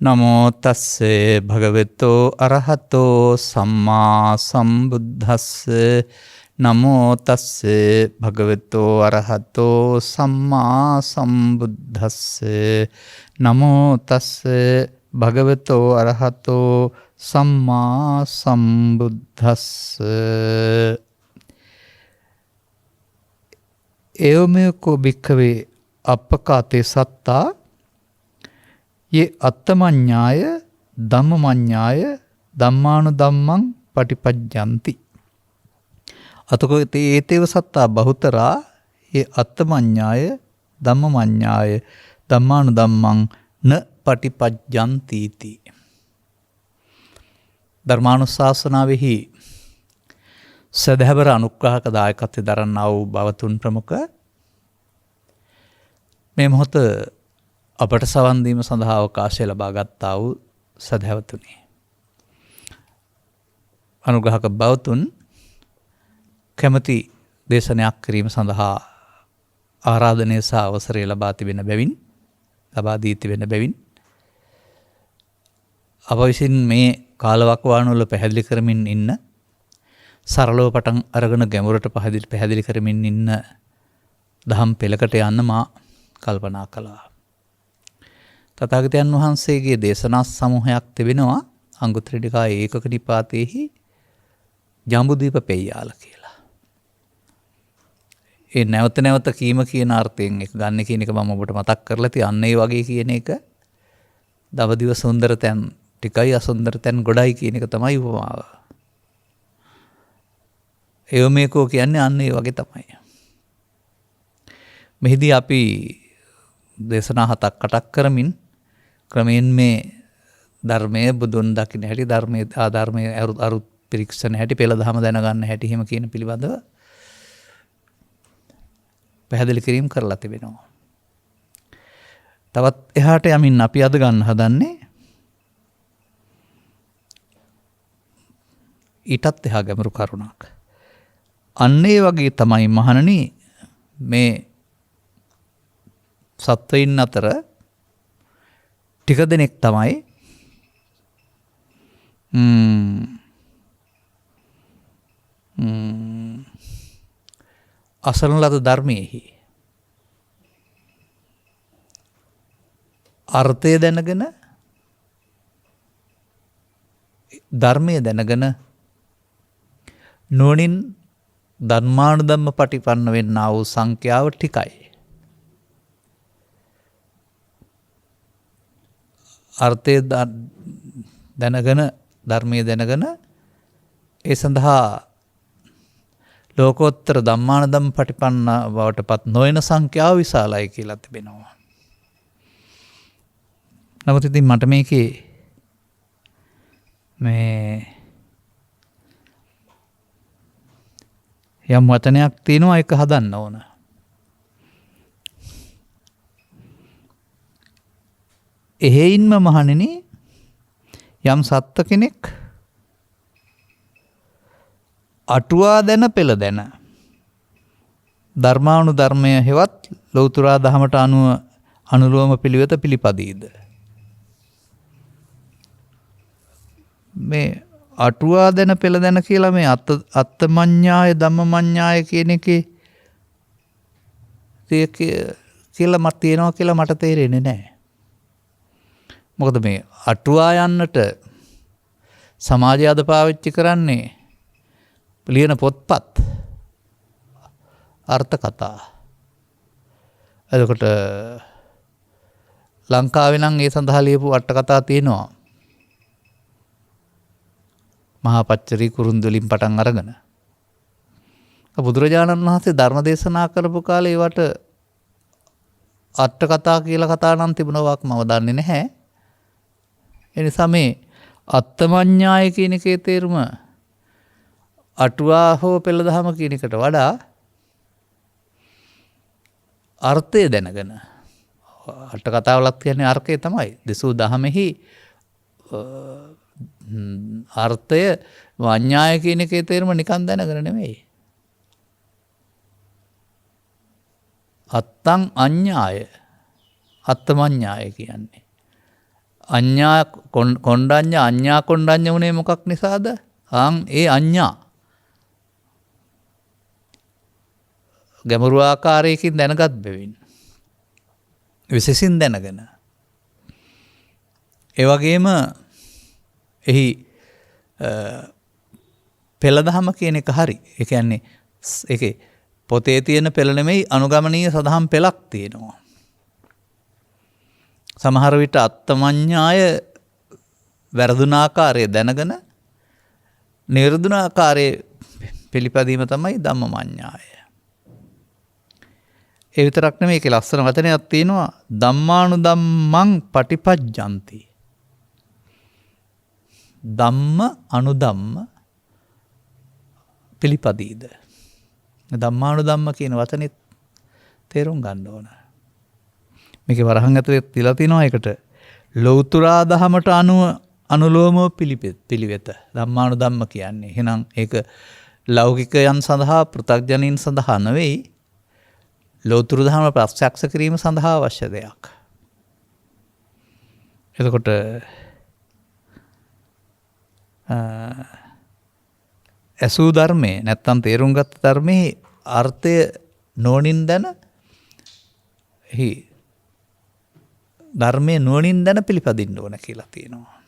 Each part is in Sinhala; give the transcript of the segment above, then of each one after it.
නමෝ තස්සේ භගවතෝ අරහතෝ සම්මා සම්බුද්දස්ස නමෝ තස්සේ භගවතෝ අරහතෝ සම්මා සම්බුද්දස්ස නමෝ තස්සේ භගවතෝ අරහතෝ සම්මා සම්බුද්දස්ස එවමෙකෝ භික්ඛවේ අප්පකාතේ සත්තා ये අත්තමඤ්ඤාය ධම්මමඤ්ඤාය ධම්මානුධම්මං පටිපජ්ජಂತಿ අතකෝ ඒතේව සත්තා බහුතරා ये අත්තමඤ්ඤාය ධම්මමඤ්ඤාය ධම්මානුධම්මං න පටිපජ්ජಂತಿ ති ධර්මානුශාසනාවෙහි සදහවර අනුග්‍රහක දායකත්වයෙන් දරන්නා වූ බවතුන් ප්‍රමුඛ මේ මොහොත අපට සවන් දීම සඳහා අවකාශය ලබා ගත්තා වූ සදහැවතුනි. අනුග්‍රහක බවතුන් කැමැති දේශනයක් කිරීම සඳහා ආරාධනය සහ අවසරය ලබා දී තිබෙන බැවින් අප විසින් මේ කාලවකවානුවල පැහැදිලි කරමින් ඉන්න සරලව පටන් අරගෙන ගැඹුරට පැහැදිලි කරමින් ඉන්න දහම් පෙළකට යන්න මා කල්පනා කළා. තථාගතයන් වහන්සේගේ දේශනා සමූහයක් තිබෙනවා අංගුත්තර නිකායේ ඒකක නිපාතයේහි ජම්බුද්වීප පෙය්‍යාල කියලා. ඒ නැවත නැවත කීම කියන අර්ථයෙන් එක ගන්න කියන එක මම ඔබට මතක් කරලා තියන්න ඒ වගේ කියන එක දවදිව සුන්දර තැන් ටිකයි අසුන්දර තැන් ගොඩයි කියන එක තමයි උපමාව. එවමෙකෝ කියන්නේ අන්න ඒ වගේ තමයි. මෙහිදී අපි දේශනා 7ක් කරමින් ක්‍රමයෙන් මේ ධර්මයේ බුදුන් දකින්න හැටි ධර්මයේ ආධර්මයේ අරුත් පිරික්සන හැටි පෙළ දහම දැනගන්න හැටි හිම කියන පිළිබඳව පැහැදිලි කිරීම කරලා තිබෙනවා. තවත් එහාට යමින් අපි අද ගන්න හදන්නේ ඊටත් එහා ගැඹුරු කරුණක්. අන්න ඒ වගේ තමයි මහණනි මේ සත්වයින් අතර ටික දෙනෙක් තමයි අසරණ ලද ධර්මයේහි අර්ථය දැනගෙන ධර්මය දැනගෙන නුවණින් ධර්මානුධම්ම පටිපන්න වෙන්නා වූ සංඛ්‍යාව ටිකයි. අර්ථය දැනගෙන ධර්මය දැනගෙන ඒ සඳහා ලෝකෝත්තර ධම්මානුධම්ම පටිපන්න බවට පත් නොවන සංඛ්‍යාව විශාලයි කියලා තිබෙනවා. නමුත් ඉතින් මට මේකේ යම් වචනයක් තියෙනවා ඒක හදන්න ඕන. එහෙයින්ම මහණෙනි යම් සත්ත්ව කෙනෙක් අටුවා දැන පෙළ දැන ධර්මානුධර්මය හෙවත් ලෞතර දහමට අනුලෝම පිළිවෙත පිළිපදීද මේ අටුවා දැන පෙළ දැන කියලා මේ අත්තමඤ්ඤාය ධම්මමඤ්ඤාය කියන එකේ කියලා මට තියෙනවා කියලා මට තේරෙන්නේ නැහැ. මොකද මේ අටුවා යන්නට සමාජය අද පාවිච්චි කරන්නේ ලියන පොත්පත් අර්ථ කතා. එතකොට ලංකාවේ නම් ඒ සඳහා ලියපු අට කතා තියෙනවා. මහා පච්චරි කුරුන්දු වලින් පටන් අරගෙන බුදුරජාණන් වහන්සේ ධර්ම දේශනා කරපු කාලේ ඒවට අට කතා කියලා කතා නම් තිබුණාවක් මම දන්නේ නැහැ. එනිසා මේ අත්තමඤ්ඤාය කියන එකේ තේරුම අටුවා හෝ පෙළ දහම කියන එකට වඩා අර්ථය දැනගෙන අට කතාවලත් කියන්නේ අර්ථය තමයි. දෙසූ දහමෙහි අර්ථය වඤ්ඤාය කියන එකේ තේරුම නිකන් දැනගෙන නෙමෙයි. අත්තං අඤ්ඤාය අත්තමඤ්ඤාය කියන්නේ අඤ්ඤා කොණ්ඩඤ්ඤ අඤ්ඤා කොණ්ඩඤ්ඤ උනේ මොකක් නිසාද? ඒ අඤ්ඤා ගැඹුරු ආකාරයකින් දැනගත් බැවින් විශේෂින් දැනගෙන ඒ වගේම එහි පෙළදහම කියන එක හරි. ඒ කියන්නේ ඒකේ පොතේ තියෙන පෙළ නෙමෙයි අනුගමනීය සදහම් පෙළක් තියෙනවා. සමහර විට අත්තමඤ්ඤාය වැරදුනාකාරය දැනගෙන නිර්දුනාකාරයේ පිළිපැදීම තමයි ධම්මමඤ්ඤාය. ඒ විතරක් නෙමෙයි ඒකේ ලස්සන වචනයක් තියෙනවා ධම්මානුධම්මං පටිපජ්ජಂತಿ. ධම්ම අනුධම්ම පිළිපදීද. ධම්මානුධම්ම කියන වචනේ තේරුම් ගන්න ඕන. මේකේ වරහන් ඇතුලේ තියලා තිනවා ඒකට ලෞතුරා දහමට අනුලෝමව පිළිවෙත ධම්මානුධම්ම කියන්නේ. එහෙනම් ඒක ලෞකිකයන් සඳහා පෘථග්ජනීන් සඳහා නෙවෙයි ලෞතුරු දහම ප්‍රත්‍යක්ෂ කිරීම සඳහා අවශ්‍ය දෙයක්. එතකොට ඇසූ ධර්මයේ නැත්තම් තේරුම් ගත්ත ධර්මයේ අර්ථය නුවණින් දැන ධර්මයේ නුවණින් දැන පිළිපදින්න ඕන කියලා තියෙනවා.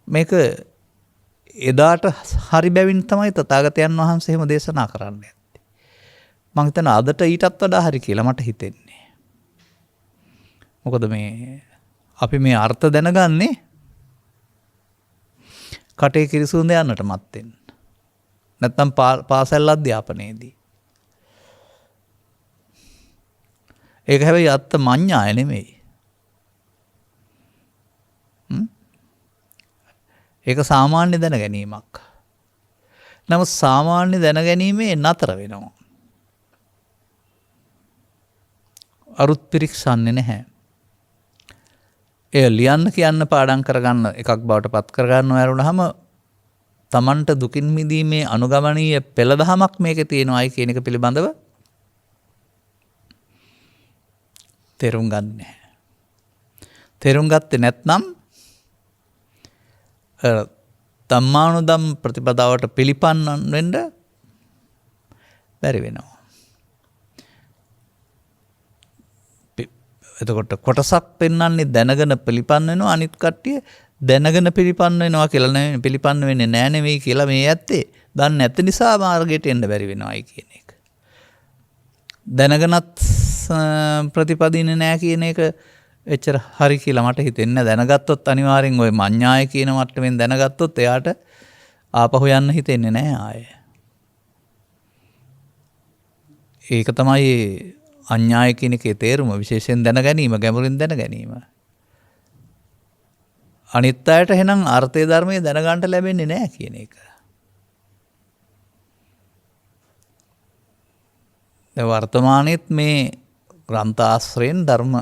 මේක එදාට හරි බැවින් තමයි තථාගතයන් වහන්සේ එහෙම දේශනා කරන්නේ. මම හිතන අදට ඊටත් වඩා හරි කියලා මට හිතෙන්නේ. මොකද මේ අපි මේ අර්ථ දැනගන්නේ කටේ කිරිසුඳ යන්නට මත්තෙන්. නැත්තම් පාසල් අධ්‍යාපනයේදී. ඒක හැබැයි අත්ත මඤ්ඤාය නෙමෙයි. ඒක සාමාන්‍ය දැන ගැනීමක්. නමුත් සාමාන්‍ය දැන ගැනීමේ නතර වෙනවා. අරුත් පිරික්සන්නේ නැහැ. ඒ ලියන්න කියන්න පාඩම් කරගන්න එකක් බවට පත් කරගන්න ඕරුනහම තමන්ට දුකින් මිදීමේ අනුගමනීය පෙළදහමක් මේකේ තියෙනවායි කියන එක පිළිබඳව තේරුම් ගන්න නැහැ. තේරුම් ගත්තේ නැත්නම් ධම්මානුධම් ප්‍රතිපදාවට පිළිපන්නන් වෙන්න බැරි වෙනවා. එතකොට කොටසක් පෙන්වන්නේ දැනගෙන පිළිපන්න වෙනවා අනිත් කට්ටිය දැනගෙන පිළිපන්න වෙනවා කියලා නෙවෙයි පිළිපන්න වෙන්නේ නෑ නෙවෙයි කියලා මේ ඇත්තේ. දන්නේ නැති නිසා මාර්ගයට එන්න බැරි වෙනවායි කියන එක. දැනගෙනත් ප්‍රතිපදින්නේ නෑ කියන එක එච්චර හරි කියලා මට හිතෙන්නේ. දැනගත්තොත් අනිවාර්යෙන් ওই මඤ්ඤාය කියන මට්ටමින් දැනගත්තොත් එයාට ආපහු යන්න හිතෙන්නේ නෑ ආයේ. ඒක තමයි අඤ්ඤාය කියන එකේ තේරුම විශේෂයෙන් දැන ගැනීම ගැඹුරින් දැන ගැනීම. අනිත් අයට එහෙනම් අර්ථය ධර්මයේ දැනගන්න ලැබෙන්නේ නැහැ කියන එක. දැන් වර්තමානයේත් මේ ග්‍රන්ථ ආශ්‍රයෙන් ධර්ම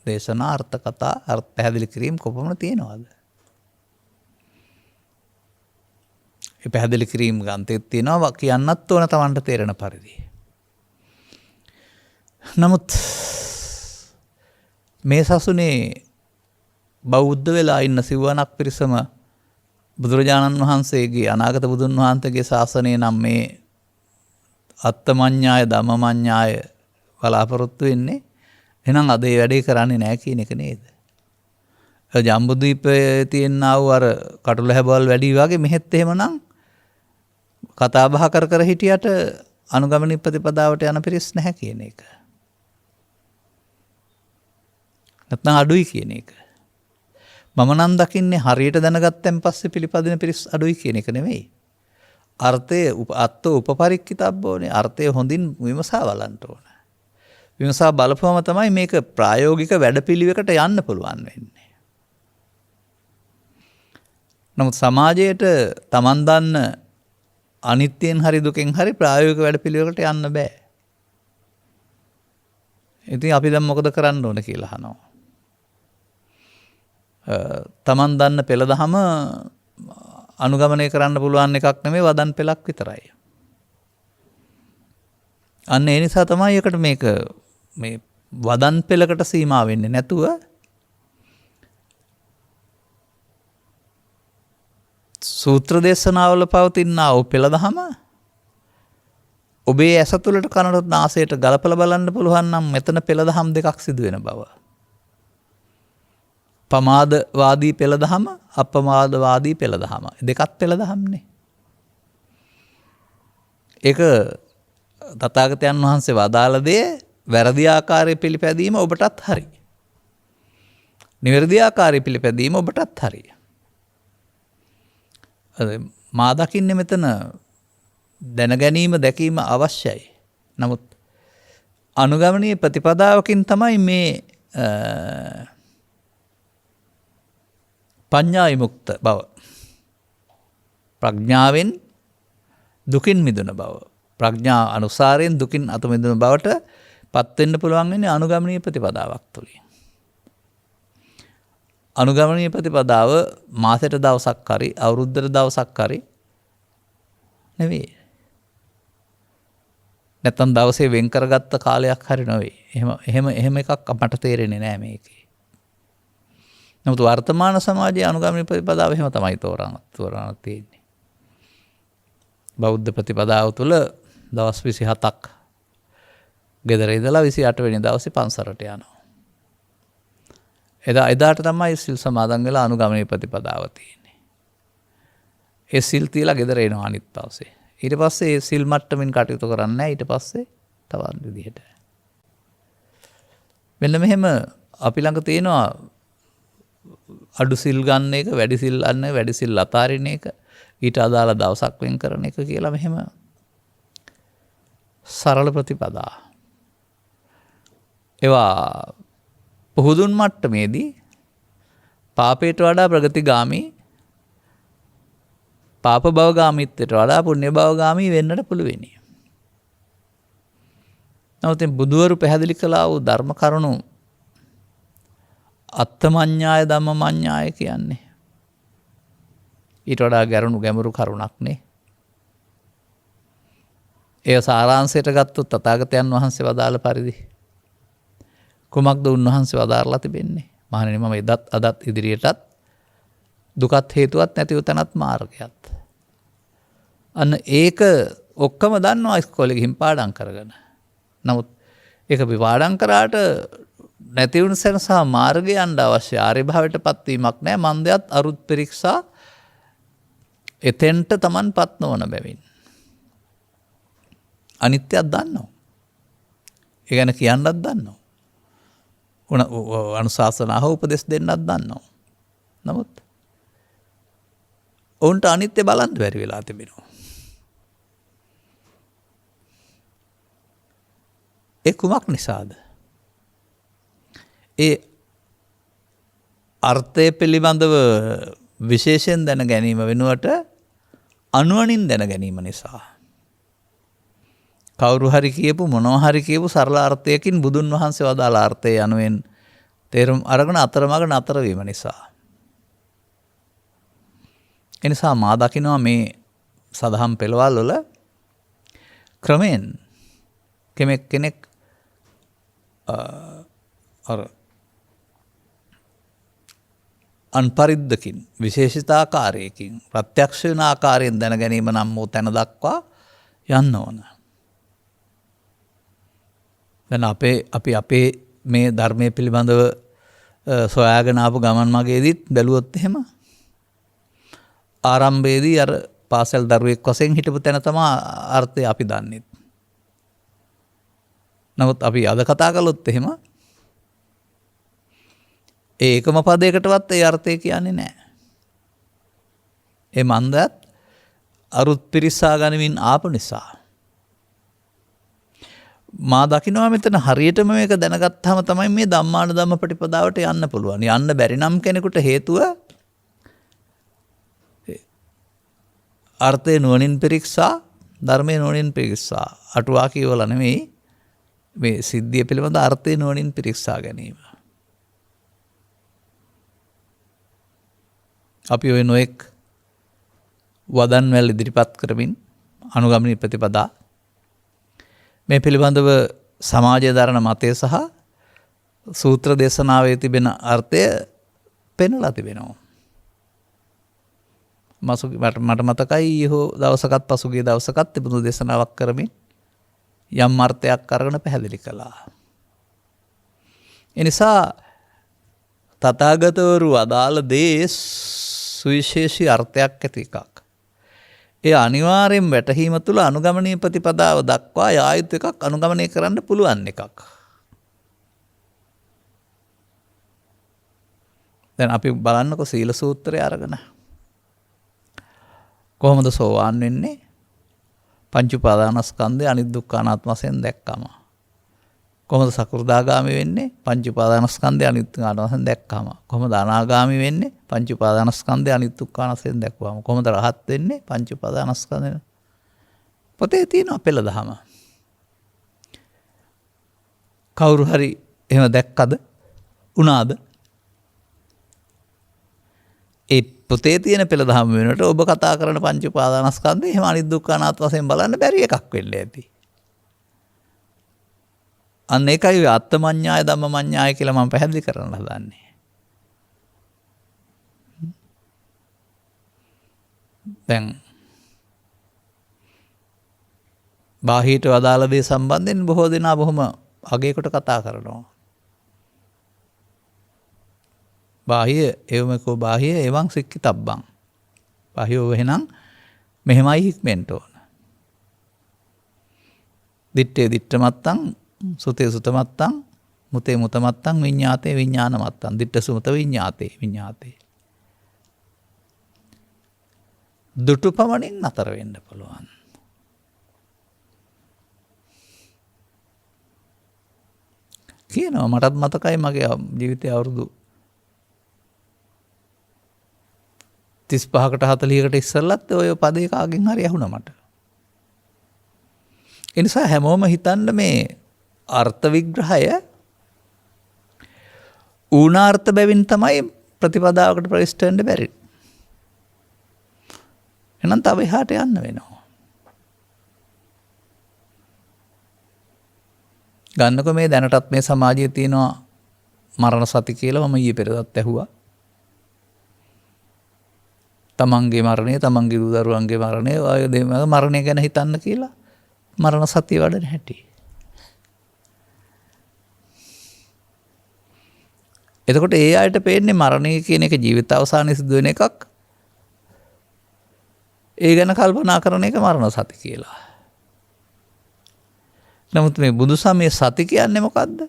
දේශනා අර්ථ කතා අර්ථ පැහැදිලි කිරීම කොපමණ තියෙනවද? ඒ පැහැදිලි කිරීම ග්‍රන්ථෙත් තියෙනවා කියන්නත් ඕන Tamanට තේරෙන පරිදි. නමුත් මේ සසුනේ බෞද්ධ වෙලා ඉන්න සිව්වනක් පිරිසම බුදුරජාණන් වහන්සේගේ අනාගත බුදුන් වහන්සේගේ ශාසනය නම් මේ අත්තමඤ්ඤාය ධම්මමඤ්ඤාය බලාපොරොත්තු වෙන්නේ. එහෙනම් අද ඒ වැඩේ කරන්නේ නැහැ කියන එක නේද? ජම්බුද්වීපයේ තියෙනා වූ අර කටුල හැබවල් වැඩි වගේ මෙහෙත් එහෙමනම් කතා බහ කර හිටියට අනුගමනීය ප්‍රතිපදාවට යන පිරිස් නැහැ කියන එක. නැත්නම් අඩුයි කියන එක. මම නම් දකින්නේ හරියට දැනගත්තන් පස්සේ පිළිපදින පිරිස් අඩුයි කියන එක නෙමෙයි. අර්ථය උපපරික්කිතබ්බෝනේ. අර්ථය හොඳින් විමසා බලන්න ඕන. විමසා බලපුවම තමයි මේක ප්‍රායෝගික වැඩපිළිවෙකට යන්න පුළුවන් වෙන්නේ. නමුත් සමාජයට Taman දන්න අනිත්‍යයෙන් හරි දුකෙන් හරි ප්‍රායෝගික වැඩපිළිවෙලකට යන්න බෑ. ඉතින් අපි දැන් මොකද කරන්න ඕන කියලා අහනවා. Taman දන්න පෙළ දහම අනුගමනය කරන්න පුළුවන් එකක් නෙමෙයි වදන් පෙළක් විතරයි. අන්න ඒ නිසා තමයි එකට මේක මේ වදන් පෙළකට සීමා වෙන්නේ නැතුව සූත්‍ර දේශනාවල පවතිනා වූ පෙළදහම ඔබේ ඇස තුළට කනට නාසයට ගලපලා බලන්න පුළුවන් නම් මෙතන පෙළදහම් දෙකක් සිදු වෙන බව. පමාදවාදී පෙළදහම අපමාදවාදී පෙළදහම දෙකත් පෙළදහම්නේ. ඒක තථාගතයන් වහන්සේ වදාළ දේ වැරදි ආකාරයේ පිළිපැදීම ඔබටත් හරි. නිවැරදි ආකාරයේ පිළිපැදීම ඔබටත් හරි. මා දකින්නේ මෙතන දැනගැනීම දැකීම අවශ්‍යයි. නමුත් අනුගමනීය ප්‍රතිපදාවකින් තමයි මේ පඤ්ඤා විමුක්ත බව. ප්‍රඥාවෙන් දුකින් මිදුන බව. ප්‍රඥා අනුසාරයෙන් දුකින් අතු මිදුන බවට පත් වෙන්න පුළුවන් වෙන්නේ අනුගමනීය ප්‍රතිපදාවක් තුළින්. අනුගමනීය ප්‍රතිපදාව මාසෙට දවසක් හරි අවුරුද්දට දවසක් හරි නෙවෙයි. නැත්තම් දවසේ වෙන් කරගත්ත කාලයක් හරි නෙවෙයි. එහෙම එකක් මට තේරෙන්නේ නැහැ මේකේ. නමුත් වර්තමාන සමාජයේ අනුගමනීය ප්‍රතිපදාව එහෙම තමයි තෝරන තියෙන්නේ. බෞද්ධ ප්‍රතිපදාව තුළ දවස් 27ක් ගෙදර ඉඳලා 28 වෙනි දවසේ පන්සලට යනවා. එදාට තමයි සිල් සමාදන් වෙලා අනුගමනීය ප්‍රතිපදාව තියෙන්නේ. ඒ සිල් තියලා ගෙදර එනවා අනිත් දවසේ. ඊට පස්සේ ඒ සිල් මට්ටමින් කටයුතු කරන්නේ නැහැ. ඊට පස්සේ තවත් විදිහට. මෙන්න මෙහෙම අපි ළඟ තියෙනවා අඩු සිල් ගන්න එක, වැඩි සිල් ගන්න, වැඩි සිල් අතාරින එක, ඊට අදාළ දවසක් වෙන් කරන එක කියලා මෙහෙම සරල ප්‍රතිපදා. ඒවා පුහුදුන් මට්ටමේදී පාපයට වඩා ප්‍රගතිගාමී, පාප භවගාමීත්වයට වඩා පුණ්‍ය භවගාමී වෙන්නට පුළුවෙනි. නමුත් බුදුවරු පැහැදිලි කළා වූ ධර්ම කරුණු අත්තමඤ්ඤාය ධම්මමඤ්ඤාය කියන්නේ ඊට වඩා ගැඹුරු කරුණක් නේ. ඒ සාරාංශයට ගත්තොත් තථාගතයන් වහන්සේ වදාළ පරිදි කුමක්ද උන්වහන්සේ වදාරලා තිබෙන්නේ? මහණෙනි මම එදත් අදත් ඉදිරියටත් දුකත් හේතුවත් නැතිව තනත් මාර්ගයත්. අන්න ඒක ඔක්කොම දන්නවා ඉස්කෝලේ ගිහින් පාඩම් කරගෙන. නමුත් ඒක අපි පාඩම් කරාට නැති වුණ සැනසහ මාර්ගය යන්න අවශ්‍ය ආර්ය භාවයට පත්වීමක් නැහැ. මන්දයත් අරුත් පරීක්ෂා එතෙන්ට Tamanපත් නොවන බැවින්. අනිත්‍යයක් දන්නවා. ඒ ගැන කියන්නත් දන්නවා. අනුශාසනාව උපදෙස් දෙන්නත් දන්නවා. නමුත් ඔවුන්ට අනිත්‍ය බලන්න බැරි වෙලා තිබෙනවා. ඒ කුමක් නිසාද? ඒ අර්ථය පිළිබඳව විශේෂයෙන් දැන ගැනීම වෙනුවට අනුවණින් දැන ගැනීම නිසා. කවුරු හරි කියපු මොනවා හරි කියපු සරල අර්ථයකින් බුදුන් වහන්සේ වදාළ අර්ථය යනුවෙන් තේරුම් අරගෙන අතරමඟ නතර වීම නිසා. එනිසා මා දකිනවා මේ සදහම් පෙළවල් වල ක්‍රමෙන් කෙනෙක් අන්පරිද්දකින් විශේෂිතාකාරයකින් ප්‍රත්‍යක්ෂ වෙන ආකාරයෙන් දැන ගැනීම නම් වූ තැන දක්වා යන්න ඕන. දැන් අපි අපේ මේ ධර්මයේ පිළිබඳව සොයාගෙන ආපු ගමන් මගේදීත් බැලුවොත් එහෙම ආරම්භයේදී අර පාසල් දරුවෙක් වශයෙන් හිටපු තැන තමයි අර්ථය අපි දන්නේ. නමුත් අපි අද කතා කළොත් එහෙම ඒකම පදයකටවත් ඒ අර්ථය කියන්නේ නැහැ. ඒ මන්දත් අරුත් පිරිසා ගනිමින් ආපු නිසා. මා දකිනවා මෙතන හරියටම මේක දැනගත්තාම තමයි මේ ධම්මාන ධම්ම ප්‍රතිපදාවට යන්න පුළුවන්. යන්න බැරි නම් කෙනෙකුට හේතුව අර්ථය නුවණින් පරීක්ෂා, ධර්මයේ නුවණින් පරීක්ෂා. අටුවා කියවලා නෙමෙයි මේ සිද්ධිය පිළිබඳ අර්ථය නුවණින් පරීක්ෂා ගැනීම. අපි ඔය නොඑක් වදන් වැල් ඉදිරිපත් කරමින් අනුගමනීය ප්‍රතිපදා මේ පිළිබඳව සමාජය දරන මතය සහ සූත්‍ර දේශනාවේ තිබෙන අර්ථය පෙන්වලා තිබෙනවා. මට මතකයි හෝ දවසකත් පසුගිය දවසකත් තිබුණු දේශනාවක් කරමින් යම් අර්ථයක් අරගෙන පැහැදිලි කළා. එනිසා තථාගතවරු අදාළ දේ සුවිශේෂී අර්ථයක් ඇති එකක්. ඒ අනිවාර්යෙන් වැටහීම තුළ අනුගමනීය ප්‍රතිපදාව දක්වා යා යුතු එකක්, අනුගමනය කරන්න පුළුවන් එකක්. දැන් අපි බලන්නකො සීල සූත්‍රය අරගෙන කොහොමද සෝවාන් වෙන්නේ? පංච උපාදානස්කන්ධය අනිත් දුක්ඛ අනාත්ම වශයෙන් දැක්කම. කොහොමද සකෘදාගාමි වෙන්නේ? පංච උපාදානස්කන්ධය අනිත් දුක්ඛ අනාත්ම වශයෙන් දැක්කම. කොහොමද අනාගාමි වෙන්නේ? පංච උපාදානස්කන්ධය අනිත් දුක්ඛ අනාත්ම වශයෙන් දැක්වම. කොහොමද රහත් වෙන්නේ? පංච උපාදානස්කන්ධය. පොතේ තියෙනවා පෙළ දහම. කවුරු හරි එහෙම දැක්කද? උනාද? ඒ පොතේ තියෙන පෙළ දහම වෙනකොට ඔබ කතා කරන පංච උපාදානස්කන්ධය එහෙම අනිත් දුක්ඛ අනාත්ම වශයෙන් බලන්න බැරි එකක් වෙන්න ඇති. අන්න ඒකයි අත්තමඤ්ඤාය ධම්මමඤ්ඤාය කියලා මම පැහැදිලි කරන්න හදන්නේ. දැන් බාහිරට අදාළ දේ සම්බන්ධයෙන් බොහෝ දෙනා බොහොම අගයකට කතා කරනවා. බාහිය එවමකෝ බාහිය එවං සික්කිතබ්බං. බාහියව එහෙනම් මෙහෙමයි හික්මෙන්ට ඕන. දිත්තේ දිත්තමත්තං, සුතේ සුතමත්තං, මුතේ මුතමත්තං, විඤ්ඤාතේ විඤ්ඤානමත්තං. දිත්ත සුමත විඤ්ඤාතේ විඤ්ඤාතේ. දුටු පමණින් නතර වෙන්න පුළුවන්. කියනවා මටත් මතකයි මගේ ජීවිතයේ අවුරුදු 35කට 40කට ඉස්සෙල්ලත් ඔය පදේ කාගෙන් හරි ඇහුණා මට. ඒ නිසා හැමෝම හිතන්න මේ අර්ථ විග්‍රහය ඌනාර්ථ බැවින් තමයි ප්‍රතිපදාවකට ප්‍රවිෂ්ඨ වෙන්න බැරි. එහෙනම් තව එහාට යන්න වෙනවා. ගන්නකො මේ දැනටත් මේ සමාජයේ තියෙනවා මරණ සති කියලා මම ඊයේ පෙරදත් ඇහුවා. තමන්ගේ මරණය, තමන්ගේ දූ දරුවන්ගේ මරණය, ඔය මරණය ගැන හිතන්න කියලා මරණ සතිය වඩන හැටි. එතකොට ඒ අයට පේන්නේ මරණය කියන එක ජීවිත අවසානයේ සිදු වෙන එකක්. ඒ ගැන කල්පනා කරන එක මරණ සති කියලා. නමුත් මේ බුදුසමයේ සති කියන්නේ මොකද්ද?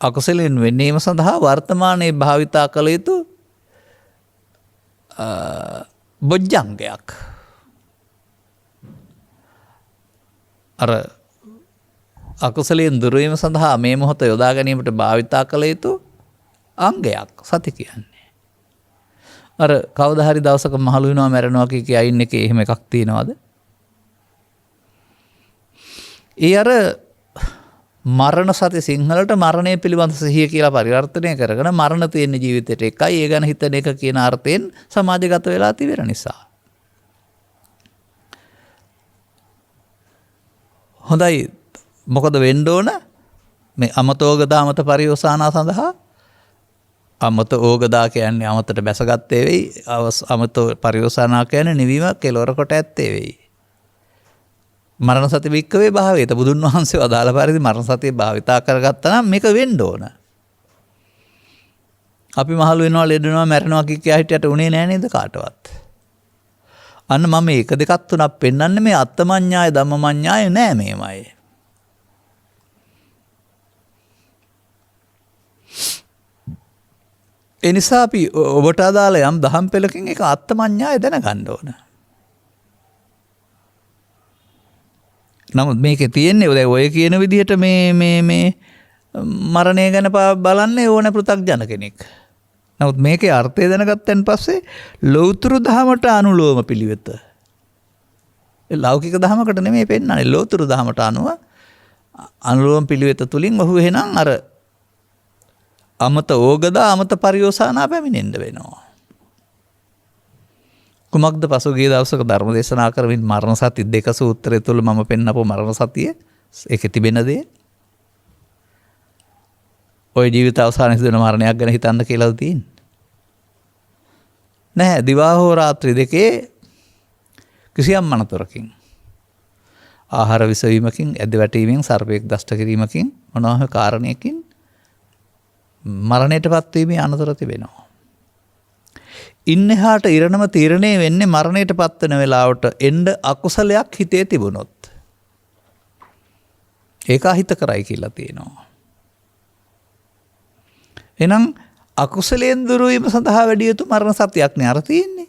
අකුසලෙන් වෙන්නීම සඳහා වර්තමානයේ භාවිතා කළ යුතු බොජ්ජංගයක්. අර අකුසලයෙන් දුර වීම සඳහා මේ මොහොත යොදා ගැනීමට භාවිතා කළ යුතු අංගයක් සති කියන්නේ. අර කවදා හරි දවසක මහලු වෙනවා මැරෙනවා කිය අයින් එකේ එහෙම එකක් තියනවාද? ඒ අර මරණ සති සිංහලට මරණය පිළිබඳ සිහිය කියලා පරිවර්තනය කරගෙන මරණ තියෙන ජීවිතයට එකයි ඒ ගැන හිතන එක කියන අර්ථයෙන් සමාජගත වෙලා තිබෙන නිසා. හොඳයි, මොකද වෙන්න ඕන? මේ අමතෝගදා අමත පරිෝසానా සඳහා අමත ඕගදා කියන්නේ අමතට බැසගත්තේ වෙයි, අමත පරිෝසానా කියන්නේ නිවීම කෙලවර කොට ඇත්තේ වෙයි. මරණ සති වික්කවේ භාවයත බුදුන් වහන්සේ අදාළ පරිදි මරණ සතිය භාවිතා කරගත්තා නම් මේක වෙන්න ඕන. අපි මහලු වෙනවා, ලෙඩ වෙනවා, මැරෙනවා කිය හිටියට උනේ නෑ නේද කාටවත්? අන්න මම එක දෙකක් තුනක් පෙන්වන්නේ මේ අත්තමඤ්ඤාය ධම්මමඤ්ඤාය නෑ මේමයි. ඒ නිසා අපි ඔබට අදාළ යම් දහම් පෙළකින් ඒක අත්තමඤ්ඤාය දැනගන්න ඕන. නමුත් මේකේ තියෙන්නේ ඔය කියන විදිහට මේ මරණය ගැන බලන්නේ ඕන පෘථග්ජන කෙනෙක්. නමුත් මේකේ අර්ථය දැනගත්තන් පස්සේ ලෞතුරු දහමට අනුලෝම පිළිවෙත. ඒ ලෞකික දහමකට නෙමෙයි පෙන්නන්නේ, ලෞතුරු දහමට අනුව අනුලෝම පිළිවෙත තුලින් ඔහු එහෙනම් අර අමත ඕගදා අමත පරිෝසానా පැමිණෙන්න වෙනවා. කුමක්ද පසුගිය දවසක ධර්ම දේශනා කරමින් මරණ සති 2 සූත්‍රය තුල මම පෙන්නපු මරණ සතිය ඒකේ තිබෙන දේ ඔය ජීවිත අවසානයේ සිදුවන මරණයක් ගැන හිතන්න කියලාද තියෙන්නේ. නැහැ. දිවා හෝ රාත්‍රී දෙකේ කිසියම් අනතුරකින් ආහාර විසවීමකින්, ඇද වැටීමෙන්, සර්පයෙක් දෂ්ට කිරීමකින්, මොනවා හෝ කාරණයකින් මරණයට පත්වීමේ අනතුර තිබෙනවා. ඉන්නහාට ඉරණම තීරණය වෙන්නේ මරණයට පත්වන වෙලාවට එන්න අකුසලයක් හිතේ තිබුණොත්. ඒක අහිත කරයි කියලා තියෙනවා. එහෙනම් අකුසලයෙන් දුරු වීම සඳහා වැඩි යුතු මරණ සත්‍යයක් නේ අර තියෙන්නේ.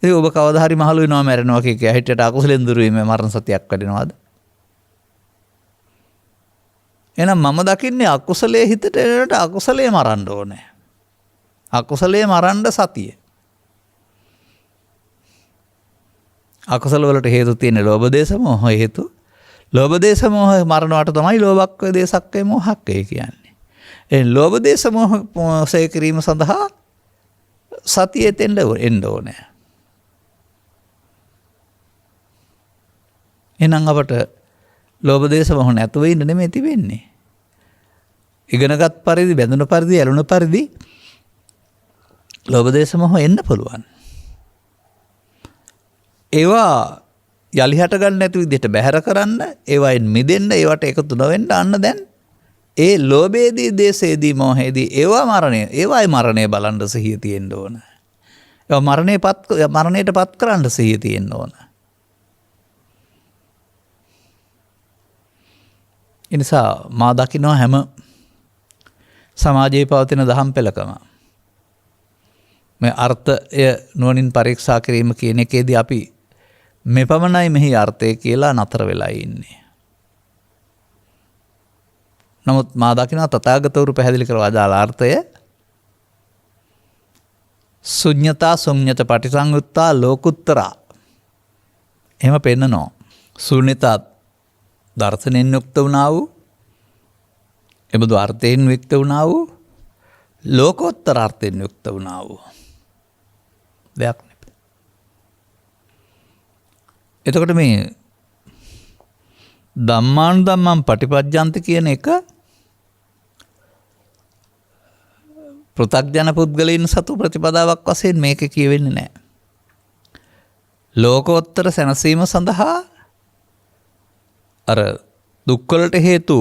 ඒ ඔබ කවදා හරි මහලු වෙනවා මැරෙනවා කිය හිටියට අකුසලෙන් දුරු වීම මරණ සත්‍යයක් වැඩිනවද? එහෙනම් මම දකින්නේ අකුසලයේ හිතට එනට අකුසලයේ මරන්න ඕනේ. අකුසලයේ මරන්න සතිය. අකුසල වලට හේතු තියෙන ලෝභ දේශ මොහ හේතු. ලෝභ දේශ මොහ මරණවට තමයි ලෝභක්ඛය දේශක්ඛය මොහක්ඛය කියන්නේ. ඒ ලෝභ දේශ මොහ සේ කිරීම සඳහා සතියේ එන්න ඕනේ. එහෙනම් අපට ලෝභ දේශ මොහ නැතුව ඉන්න නෙමෙයි තිබෙන්නේ. ඉගෙනගත් පරිදි, බැඳුණු පරිදි, ඇලුණු පරිදි ලෝභ දේශ මොහ එන්න පුළුවන්. ඒවා යලි හට ගන්න නැති විදිහට බැහැර කරන්න, ඒවායින් මිදෙන්න, ඒවට එකතු නොවෙන්න අන්න දැන් ඒ ලෝභයේදී, දේශයේදී, මොහේදී ඒවායි මරණය බලන්න සිහිය තියෙන්න ඕන. ඒවා මරණයට පත් කරන්න සිහිය තියෙන්න ඕන. ඒ නිසා මා දකිනවා හැම සමාජයේ පවතින දහම් පෙළකම මේ අර්ථය නුවණින් පරීක්ෂා කිරීම කියන එකේදී අපි මෙපමණයි මෙහි අර්ථය කියලා නතර වෙලා ඉන්නේ. නමුත් මා දකිනවා තථාගතවරු පැහැදිලි කරලා අදාළ අර්ථය ශුඤ්ඤතා ශුඤ්ඤත පටිසංයුත්තා ලෝකුත්තරා. එහෙම පෙන්නනවා. ශුන්‍යතා දර්ශනෙන් යුක්ත වුණා වූ, එබඳු අර්ථයෙන් යුක්ත වුණා වූ, ලෝකෝත්තර අර්ථයෙන් යුක්ත වුණා වූ දෙයක් නෙවෙයි. එතකොට මේ ධම්මානුධම්මං පටිපජ්ජන්ති කියන එක පෘථග්ජන පුද්ගලයන් සතු ප්‍රතිපදාවක් වශයෙන් මේක කියවෙන්නේ නැහැ. ලෝකෝත්තර සැනසීම සඳහා අර දුක්වලට හේතු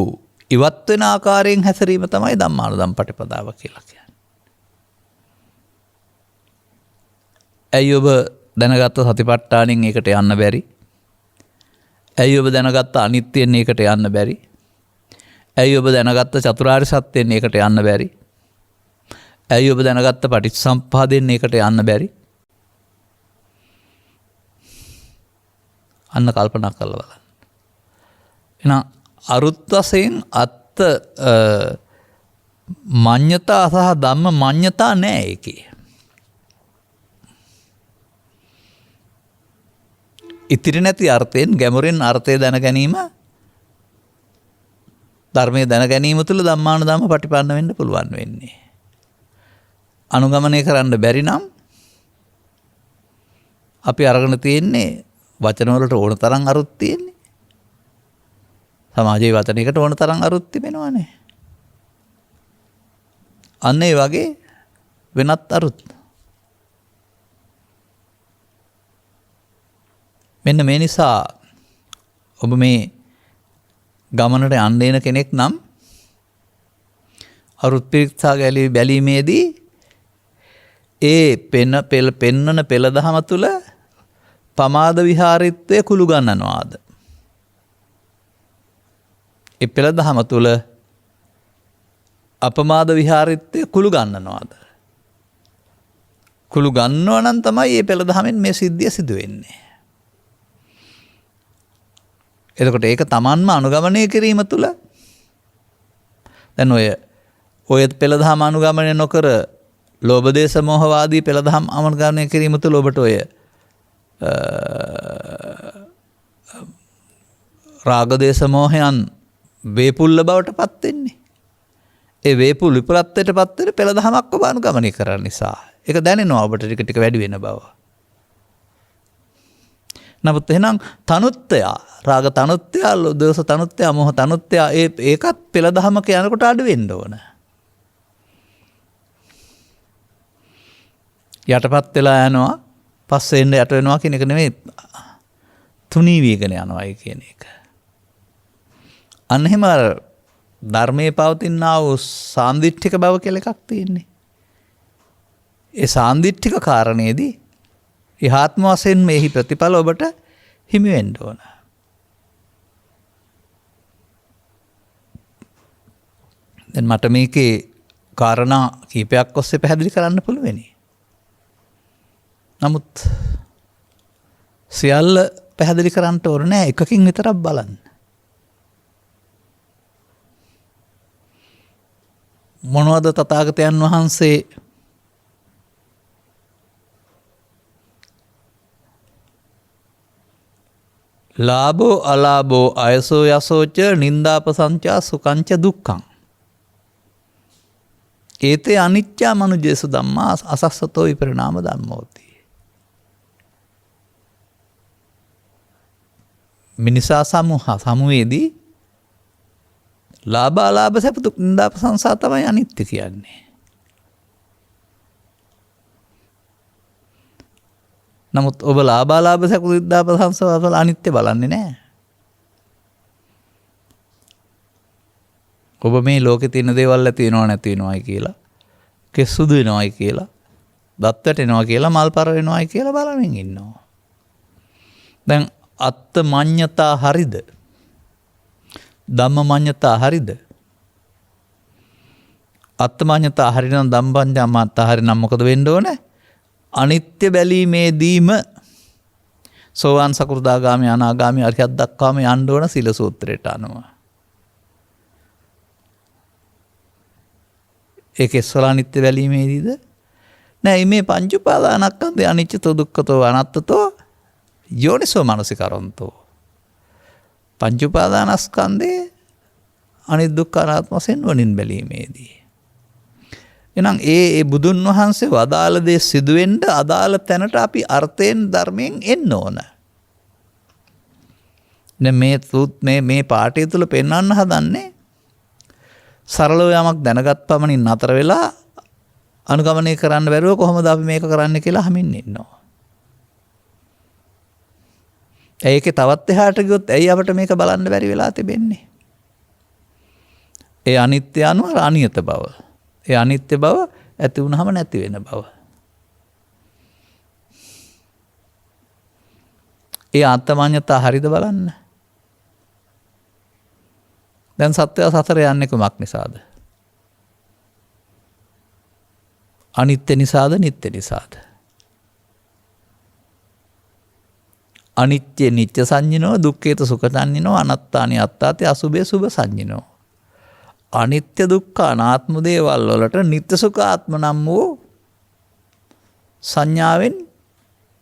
ඉවත් වෙන ආකාරයෙන් හැසිරීම තමයි ධම්මානුධම්ම පටිපදාව කියලා කියන්නේ. ඇයි ඔබ දැනගත්ත සතිපට්ඨානෙන් ඒකට යන්න බැරි? ඇයි ඔබ දැනගත්ත අනිත්‍යයෙන් ඒකට යන්න බැරි? ඇයි ඔබ දැනගත්ත චතුරාර්ය සත්‍යයෙන් ඒකට යන්න බැරි? ඇයි ඔබ දැනගත්ත පටිච්චසමුප්පාදයෙන් ඒකට යන්න බැරි? අන්න කල්පනා කරලා බලන්න. එහෙනම් අරුත් වශයෙන් අත්ත මඤ්ඤතා සහ ධම්ම මඤ්ඤතා නෑ ඒකේ. ඉතිරි නැති අර්ථයෙන් ගැඹුරින් අර්ථය දැන ගැනීම, ධර්මයේ දැන ගැනීම තුළ ධම්මානුධම්ම පටිපන්න වෙන්න පුළුවන් වෙන්නේ. අනුගමනය කරන්න බැරි නම් අපි අරගෙන තියෙන්නේ වචන වලට ඕන තරම් අරුත් තියෙන්නේ. සමාජයේ වචනයකට ඕන තරම් අරුත් තිබෙනවානේ. අන්න ඒ වගේ වෙනත් අරුත්. මෙන්න මේ නිසා ඔබ මේ ගමනට යන්න දෙන කෙනෙක් නම් අරුත් පිරික්සා බැලීමේදී ඒ පෙන්නන පෙළ දහම තුළ පමාද විහාරීත්වය කුළු ගන්නනවාද? ඒ පෙළ දහම තුළ අපමාද විහාරීත්වය කුළු ගන්නනවාද? කුළු ගන්නවා නම් තමයි මේ පෙළ දහමෙන් මේ සිද්ධිය සිදු වෙන්නේ. එතකොට ඒක Tamanම අනුගමනය කිරීම තුළ දැන් ඔය පෙළ දහම අනුගමනය නොකර ලෝභ දේශ මොහවාදී පෙළ දහම් අනුගමනය කිරීම තුළ ඔබට ඔය රාග දේශ මොහයන් වේපුල්ල බවට පත් වෙන්නේ. ඒ වේපුල් විපලත්වයට පත් වෙන පෙළ දහමක් ඔබ අනුගමනය කරන නිසා ඒක දැනෙනවා ඔබට ටික ටික වැඩි වෙන බව. නමුත් එහෙනම් තනුත්ත්‍ය, රාග තනුත්ත්‍ය, දෝෂ තනුත්ත්‍ය, මොහ තනුත්ත්‍ය ඒකත් පෙළ දහමක යනකොට අඩු වෙන්න ඕන. යටපත් වෙලා යනවා පස්සේ එන්න යට වෙනවා කියන එක නෙමෙයි තුනී වීගෙන යනවායි කියන එක. අන්න එහෙම ධර්මයේ පවතිනා වූ සාන්දිටික බව කියලා එකක් තියෙන්නේ. ඒ සාන්දිටික කාරණේදී ඉහාත්ම වශයෙන් මේහි ප්‍රතිඵල ඔබට හිමි වෙන්න ඕන. දැන් මට මේකේ කාරණා කීපයක් ඔස්සේ පැහැදිලි කරන්න පුළුවනි. නමුත් සියල්ල පැහැදිලි කරන්න ඕන නෑ, එකකින් විතරක් බලන්න. මොනවද තථාගතයන් වහන්සේ ලාභෝ අලාභෝ අයසෝ යසෝච නින්දාපසංචා සුකංච දුක්ඛං ඒතේ අනිච්චා මනුජ්ජේසු ධම්මා අසස්සතෝ විපරිණාම ධම්මෝති. මිනිසා සමුවේදී ලාභ අලාභ සැප දුක් නින්දාපසංසා තමයි අනිත්‍ය කියන්නේ. නමුත් ඔබ ලාභාලාභ සැප නින්දාපසංසා වල අනිත්‍ය බලන්නේ නැහැ. ඔබ මේ ලෝකේ තියෙන දේවල් ඇති වෙනව නැති වෙනවයි කියලා, කෙස් සුදු වෙනවයි කියලා, දත් වැටෙනවා කියලා, මල් පර වෙනවයි කියලා බලමින් ඉන්නවා. දැන් අත්ත මඤ්ඤතා හරිද? ධම්ම මඤ්ඤතා හරිද? අත්ත මඤ්ඤතා හරිනම් ධම්මඤ්ඤතා හරිනම් මොකද වෙන්න ඕනේ? අනිත්‍ය බැලීමේදීම සෝවාන් සකෘදාගාමී අනාගාමී අරිහත් දක්වාම යන්න ඕන සීල සූත්‍රයට අනුව. ඒකේ සල අනිත්‍ය බැලීමේදීද? නෑ, මේ පංච උපාදානස්කන්ධය අනිච්චතෝ දුක්ඛතෝ අනාත්තතෝ යෝනිසෝ මනසිකරන්තෝ. පංච උපාදානස්කන්ධයේ අනිත් දුක්ඛ අනාත්ම වශයෙන් වනින් බැලීමේදී. එහෙනම් ඒ බුදුන් වහන්සේ වදාළ දේ සිදුවෙන්න අදාළ තැනට අපි අර්ථයෙන් ධර්මයෙන් එන්න ඕන. දැන් මේ පාඨය තුල පෙන්වන්න හදන්නේ සරලව යමක් දැනගත් පමණින් නතර වෙලා අනුගමනය කරන්න බැරුව කොහොමද අපි මේක කරන්න කියලා හමින් ඉන්නවා. ඒකේ තවත් එහාට ගියොත් ඇයි අපිට මේක බලන්න බැරි වෙලා තිබෙන්නේ? ඒ අනිත්‍ය අනුව අනියත බව. ඒ අනිත්‍ය බව ඇති වුනහම නැති වෙන බව. ඒ ආත්මඤ්ඤතා හරිද බලන්න. දැන් සත්‍යය සතර යන්නේ කුමක් නිසාද? අනිත්‍ය නිසාද නිට්ටය නිසාද? අනිත්‍ය නිත්‍ය සංඤිනෝ, දුක්ඛේත සුඛ සංඤිනෝ, අනාත්තානි අත්තාති අසුභේ සුභ සංඤිනෝ. අනිත්‍ය දුක්ඛ අනාත්ම දේවල් වලට නිත්‍ය සුඛ ආත්ම නම් වූ සංඥාවෙන්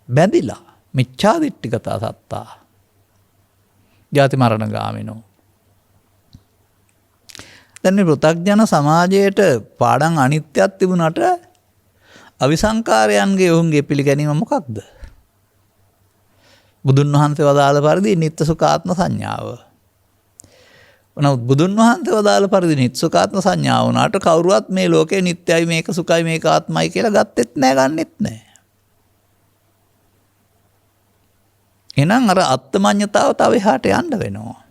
බැඳිලා මිච්ඡා දිට්ඨිගතා සත්තා ජාති මරණ ගාමිනෝ. දැන් මේ පෘථග්ජන සමාජයට පාඩම් අනිත්‍යයක් තිබුණාට අවිසංකාරයන්ගේ ඔවුන්ගේ පිළිගැනීම මොකක්ද? බුදුන් වහන්සේ වදාළ පරිදි නිත්‍ය සුඛාත්ම සංඥාව. නමුත් බුදුන් වහන්සේ වදාළ පරිදි නිත්‍ය සුඛාත්ම සංඥාව වුණාට කවුරුවත් මේ ලෝකේ නිත්‍යයි, මේක සුඛයි, මේක ආත්මයි කියලා ගන්නෙත් නැහැ, ගන්නෙත් නැහැ. එහෙනම් අර අත්මඤ්ඤතාව තව එහාට යන්න වෙනවා.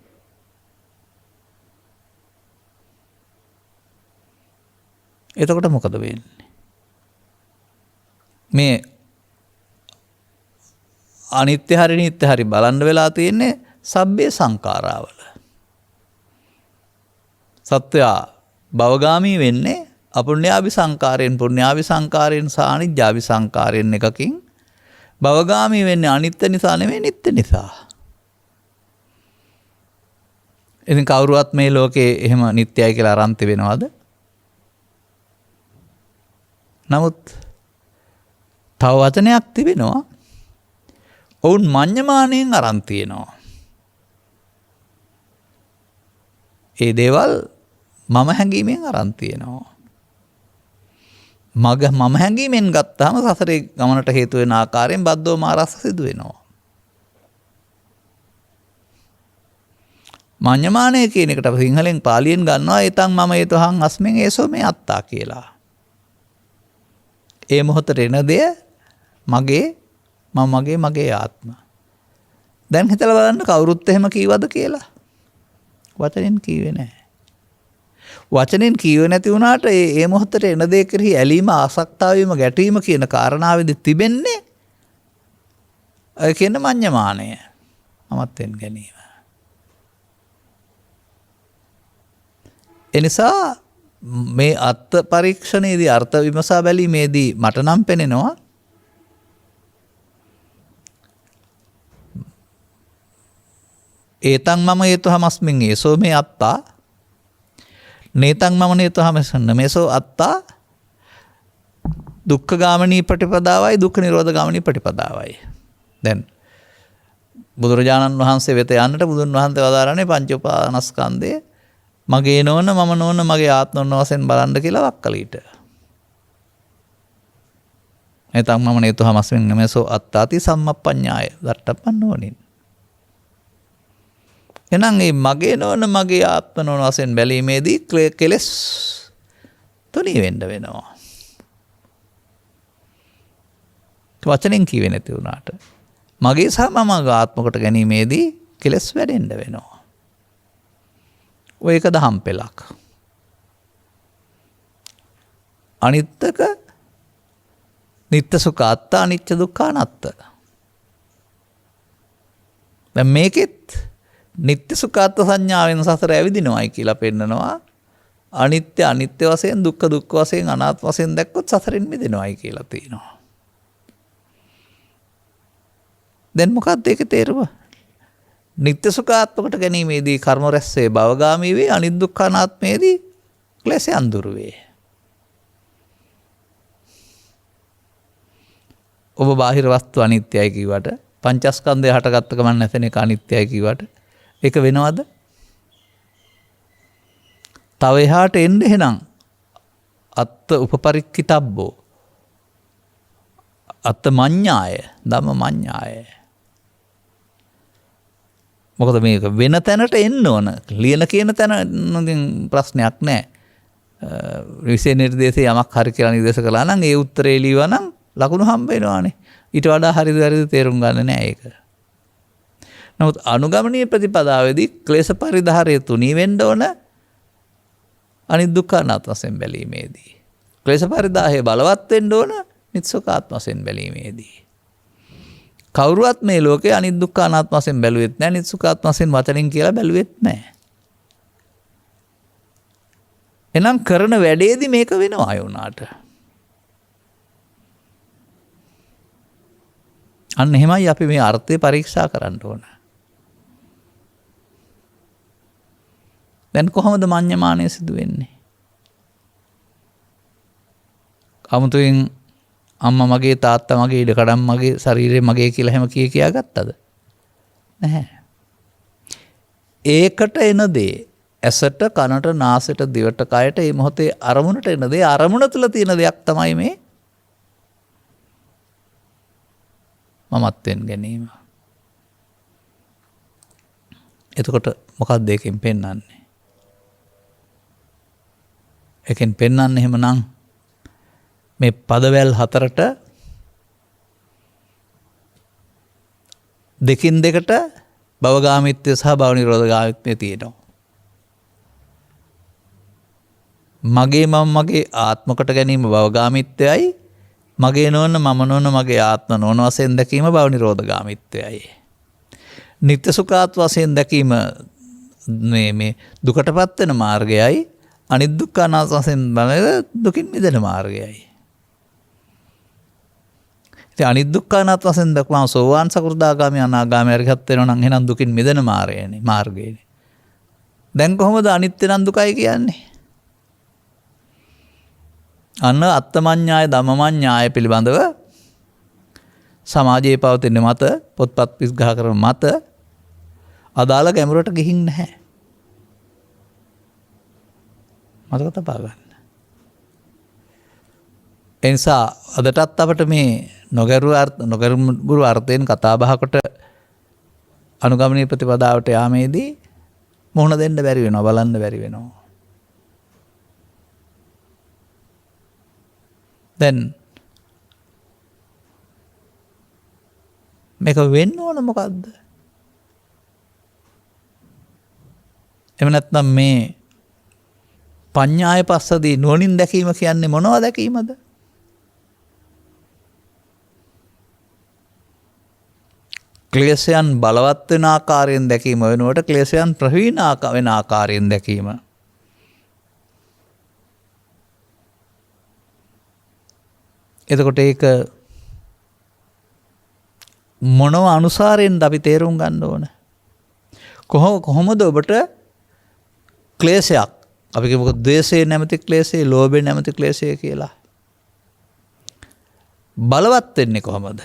එතකොට මොකද වෙන්නේ? මේ අනිත්‍ය හරි නිත්‍ය හරි බලන්න වෙලා තියෙන්නේ සබ්බේ සංඛාරාවල. සත්‍යය භවගාමී වෙන්නේ අපුඤ්ඤාභි සංඛාරයෙන්, පුඤ්ඤාභි සංඛාරයෙන් සහ අනිත්‍යාභි සංඛාරයෙන් එකකින්. භවගාමී වෙන්නේ අනිත්‍ය නිසා නෙමෙයි, නිත්‍ය නිසා. ඉතින් කවුරුවත් මේ ලෝකේ එහෙම නිත්‍යයි කියලා අරන්ති වෙනවද? නමුත් තව වචනයක් තිබෙනවා. ඔවුන් මඤ්ඤමාණයෙන් අරන් තියෙනවා. ඒ දේවල් මම හැඟීමෙන් අරන් තියෙනවා. මම හැඟීමෙන් ගත්තාම සසරේ ගමනට හේතු වෙන ආකාරයෙන් බද්දෝ මාරස්ස සිදු වෙනවා. මඤ්ඤමාණය කියන එකට අපි සිංහලෙන් පාලියෙන් ගන්නවා ඒතං මම ඒතහං අස්මෙන් ඒසෝ මේ අත්තා කියලා. ඒ මොහොතට එන දෙය මගේ මගේ ආත්ම. දැන් හිතලා බලන්න කවුරුත් එහෙම කීවද කියලා. වචනෙන් කීවේ නැහැ. වචනෙන් කීවේ නැති වුණාට ඒ මොහොතට එන දේ කෙරෙහි ඇලීම, ආසක්තාව වීම, ගැටීම කියන කාරණාවෙදි තිබෙන්නේ කියන මඤ්ඤමානය. අමතෙන් ගැනීම. එනිසා මේ අර්ථ පරීක්ෂණයේදී අර්ථ විමසා බැලීමේදී මට නම් පෙනෙනවා ඒතං මම හේතුහමස්මින් ඒසෝ මේ අත්තා නේතං මම හේතුහමසන්න මේසෝ අත්තා දුක්ඛ ගාමිනී ප්‍රතිපදාවයි දුක්ඛ නිරෝධ ගාමිනී ප්‍රතිපදාවයි. දැන් බුදුරජාණන් වහන්සේ වෙත යන්නට බුදුන් වහන්සේ වදාරන්නේ පංච උපාදානස්කන්ධය මගේ නොවන මම නොවන මගේ ආත්ම නොවන වශයෙන් බලන්න කියලා වක්කලීට. නේතං මම හේතුහමස්මින් මේසෝ අත්තාති සම්මප්පඤ්ඤාය දට්ඨප්පන්නෝනින්. එහෙනම් මේ මගේ නොවන මගේ ආත්ම නොවන වශයෙන් බැලීමේදී කෙලෙස් තුනී වෙන්න වෙනවා. වචනෙන් කියවෙ නැති වුණාට මගේ සහ මමගේ ආත්ම කොට ගැනීමේදී කෙලෙස් වැඩෙන්න වෙනවා. ඔය එක දහම් පෙළක්. අනිත්තක නිත්‍ය සුඛ අත්ත අනිච්ච දුක්ඛ අනාත්ත. දැන් මේකෙත් නිත්‍ය සුඛාත්ත සංඥාවෙන් සසර ඇවිදිනවයි කියලා පෙන්නනවා. අනිත්‍ය වශයෙන් දුක්ඛ දුක්ඛ වශයෙන් අනාත්ම වශයෙන් දැක්කොත් සසරින් මිදෙනවයි කියලා තියෙනවා. දැන් මොකක්ද ඒකේ තේරුම? නිත්‍ය සුඛාත්මකට ගැනීමේදී කර්ම රැස් වේ භවගාමී වේ අනිත් දුක්ඛ අනාත්මයේදී ක්ලේශයන් දුරු වේ. ඔබ බාහිර වස්තු අනිත්‍යයි කිව්වට පංචස්කන්ධය හටගත්ත ගමන් නැසෙන එක අනිත්‍යයි කිව්වට ඒක වෙනවද? තව එහාට එන්න එහෙනම් අත්ත උපපරික්ඛිතබ්බෝ අත්ත මඤ්ඤාය ධම්ම මඤ්ඤාය. මොකද මේක වෙන තැනට එන්න ඕන. ලියන කියන තැන ප්‍රශ්නයක් නැහැ. විශේෂ නිර්දේශය යමක් හරි කියලා නිර්දේශ කළා නම් ඒ උත්තරේ ලියුවා නම් ලකුණු හම්බ වෙනවානේ. ඊට වඩා හරිද වැරදිද තේරුම් ගන්න නෑ ඒක. නමුත් අනුගමනීය ප්‍රතිපදාවේදී ක්ලේශ පරිධාරය තුනී වෙන්න ඕන අනිත් දුක්ඛ අනාත්ම වශයෙන් බැලීමේදී. ක්ලේශ පරිධාරය බලවත් වෙන්න ඕන නිත්සුඛාත්ම වශයෙන් බැලීමේදී. කවුරුවත් මේ ලෝකේ අනිත් දුක්ඛ අනාත්ම වශයෙන් බැලුවෙත් නැහැ නිත්සුඛාත්ම වශයෙන් වචනින් කියලා බැලුවෙත් නැහැ. එනම් කරන වැඩේදී මේක වෙනවා අය උනාට. අන්න එහෙමයි අපි මේ අර්ථය පරීක්ෂා කරන්න ඕන. දැන් කොහොමද මඤ්ඤමානය සිදු වෙන්නේ? අමුතුවෙන් අම්මා මගේ තාත්තා මගේ ඉඩකඩම් මගේ ශරීරය මගේ කියලා හැම කියා ගත්තද? නැහැ. ඒකට එන දේ ඇසට කනට නාසයට දිවට කයට මේ මොහොතේ අරමුණට එන දේ අරමුණ තුල තියෙන දෙයක් තමයි මේ මමත්වෙන් ගැනීම. එතකොට මොකක්ද ඒකෙන් පෙන්වන්නේ? ඒකෙන් පෙන්වන්නේ එහෙමනම් මේ පදවැල් හතරට දෙකින් දෙකට භවගාමීත්වය සහ භව නිරෝධගාමීත්වය තියෙනවා. මගේ මම මගේ ආත්මකට ගැනීම භවගාමීත්වයයි මගේ නොවන මම නොවන මගේ ආත්ම නොවන වශයෙන් දැකීම භව නිරෝධගාමීත්වයයි. නිත්‍ය සුඛාත් වශයෙන් දැකීම මේ දුකටපත් වෙන මාර්ගයයි අනිත් දුක්ඛ අනාත්ම වශයෙන් බලන දුකින් මිදෙන මාර්ගයයි. ඉතින් අනිත් දුක්ඛ අනාත්ම වශයෙන් දැක්වම සෝවාන් සකෘදාගාමී අනාගාමී අරිහත් වෙනවා නම් එහෙනම් දුකින් මිදෙන මාර්ගයනේ. දැන් කොහොමද අනිත්‍ය නම් දුකයි කියන්නේ? අන්න අත්තමඤ්ඤාය ධම්මමඤ්ඤාය පිළිබඳව සමාජයේ පවතින මත පොත්පත් විග්‍රහ කරන මත අදාළ ගැඹුරට ගිහින් නැහැ. මතක තබා ගන්න. ඒ නිසා අදටත් අපට මේ නොගැඹුරු අර්ථයෙන් කතා බහකට අනුගමනීය ප්‍රතිපදාවට යාමේදී මුහුණ දෙන්න බැරි වෙනවා, බලන්න බැරි වෙනවා. දැන් මේක වෙන්න ඕන මොකක්ද? එහෙම නැත්නම් මේ පඤ්ඤාය පස්සදී නුවණින් දැකීම කියන්නේ මොනවද දැකීමද? ක්ලේශයන් බලවත් වෙන ආකාරයෙන් දැකීම වෙනුවට ක්ලේශයන් ප්‍රහීන වෙන ආකාරයෙන් දැකීම. එතකොට ඒක මොනව අනුසාරයෙන්ද අපි තේරුම් ගන්න ඕන? කොහොමද ඔබට ක්ලේශයක් අපි කියමුකෝ ද්වේෂය නැමැති ක්ලේශය, ලෝභය නැමැති ක්ලේශය කියලා. බලවත් වෙන්නේ කොහොමද?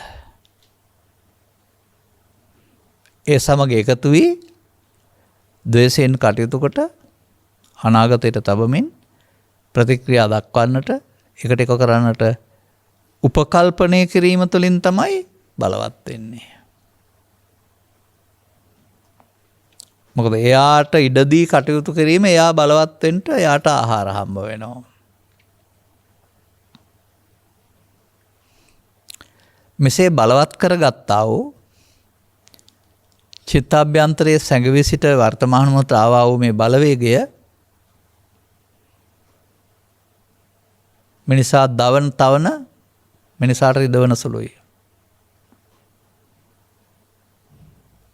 ඒ සමග එකතු වී ද්වේෂයෙන් කටයුතු කොට අනාගතයට තබමින් ප්‍රතික්‍රියා දක්වන්නට, එකට එක කරන්නට උපකල්පනය කිරීම තුළින් තමයි බලවත් වෙන්නේ. මොකද එයාට ඉඩදී කටයුතු කිරීම එයා බලවත් වෙන්න එයාට ආහාර හම්බ වෙනවා. මෙසේ බලවත් කරගත්තා වූ චිත්තාභ්‍යන්තරයේ සැඟවී සිට වර්තමාන මොහොත ආවා වූ මේ බලවේගය මිනිසා තවන මිනිසාට රිදවන සුළුයි.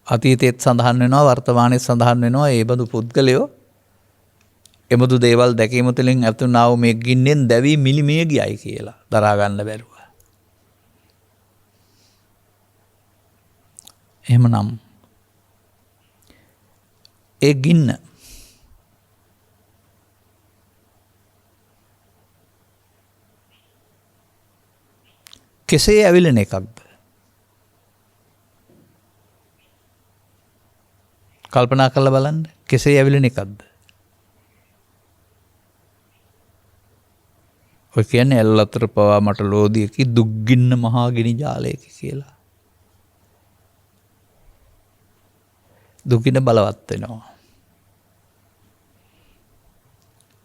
අතීතයේත් සඳහන් වෙනවා, වර්තමානයේත් සඳහන් වෙනවා ඒ බඳු පුද්ගලයෝ එබඳු දේවල් දැකීම තුළින් ඇතිවනා වූ මේ ගින්නෙන් දැවී මිලිමිය ගියයි කියලා දරා ගන්න බැරුව. එහෙමනම් ඒ ගින්න කෙසේ ඇවිලෙන එකක්ද? කල්පනා කරලා බලන්න. කෙසේ ඇවිලෙන එකක්ද? ඔය කියන්නේ ඇල්ලතර පවා මට ලෝදියකි දුක්ගින්න මහා ගිනි ජාලයකි කියලා. දුකින බලවත් වෙනවා.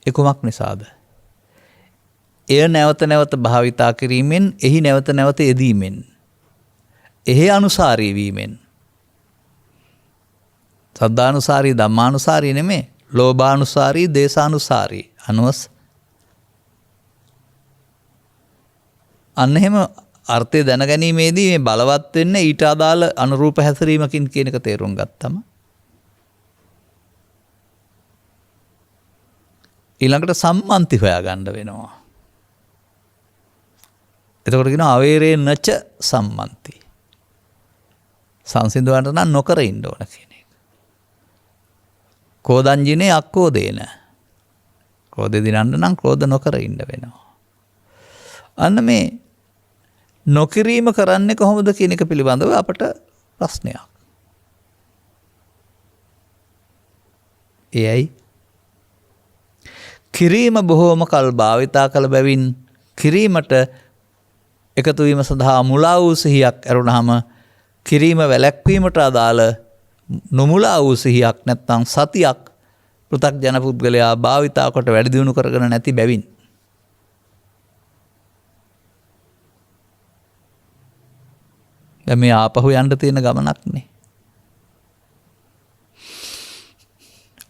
ඒ කුමක් නිසාද? එය නැවත නැවත භාවිතා කිරීමෙන්, එහි නැවත නැවත යෙදීමෙන්, එහි අනුසාරී වීමෙන්. සද්ධානුසාරී ධම්මානුසාරී නෙමේ, ලෝභානුසාරී දේශානුසාරී අනුවස්. අන්න එහෙම අර්ථය දැනගැනීමේදී මේ බලවත් වෙන්න ඊට අදාළ අනුරූප හැසිරීමකින් කියන එක තේරුම් ගත්තම ඊළඟට සම්මන්ති හොයාගන්න වෙනවා. එතකොට කියනවා අවේරේ නච සම්මන්ති. සංසිඳවන්න නම් නොකර ඉන්න ඕන කියන එක. කෝදංජිනේ අක්කෝදේන. ක්‍රෝධය දිනන්න නම් ක්‍රෝධ නොකර ඉන්න වෙනවා. අන්න මේ නොකිරීම කරන්නේ කොහොමද කියන එක පිළිබඳව අපට ප්‍රශ්නයක්. එයයි කිරීම බොහෝම කල් භාවිතා කළ බැවින් කිරීමට එකතු වීම සඳහා මුලා වූ සිහියක් ඇරුණාම කිරීම වැළැක්වීමට අදාළ නොමුලා වූ සිහියක් නැත්නම් සතියක් පෘථග්ජන පුද්ගලයා භාවිතා කොට වැඩි දියුණු කරගෙන නැති බැවින් දැන් මේ ආපහු යන්න තියෙන ගමනක්නේ.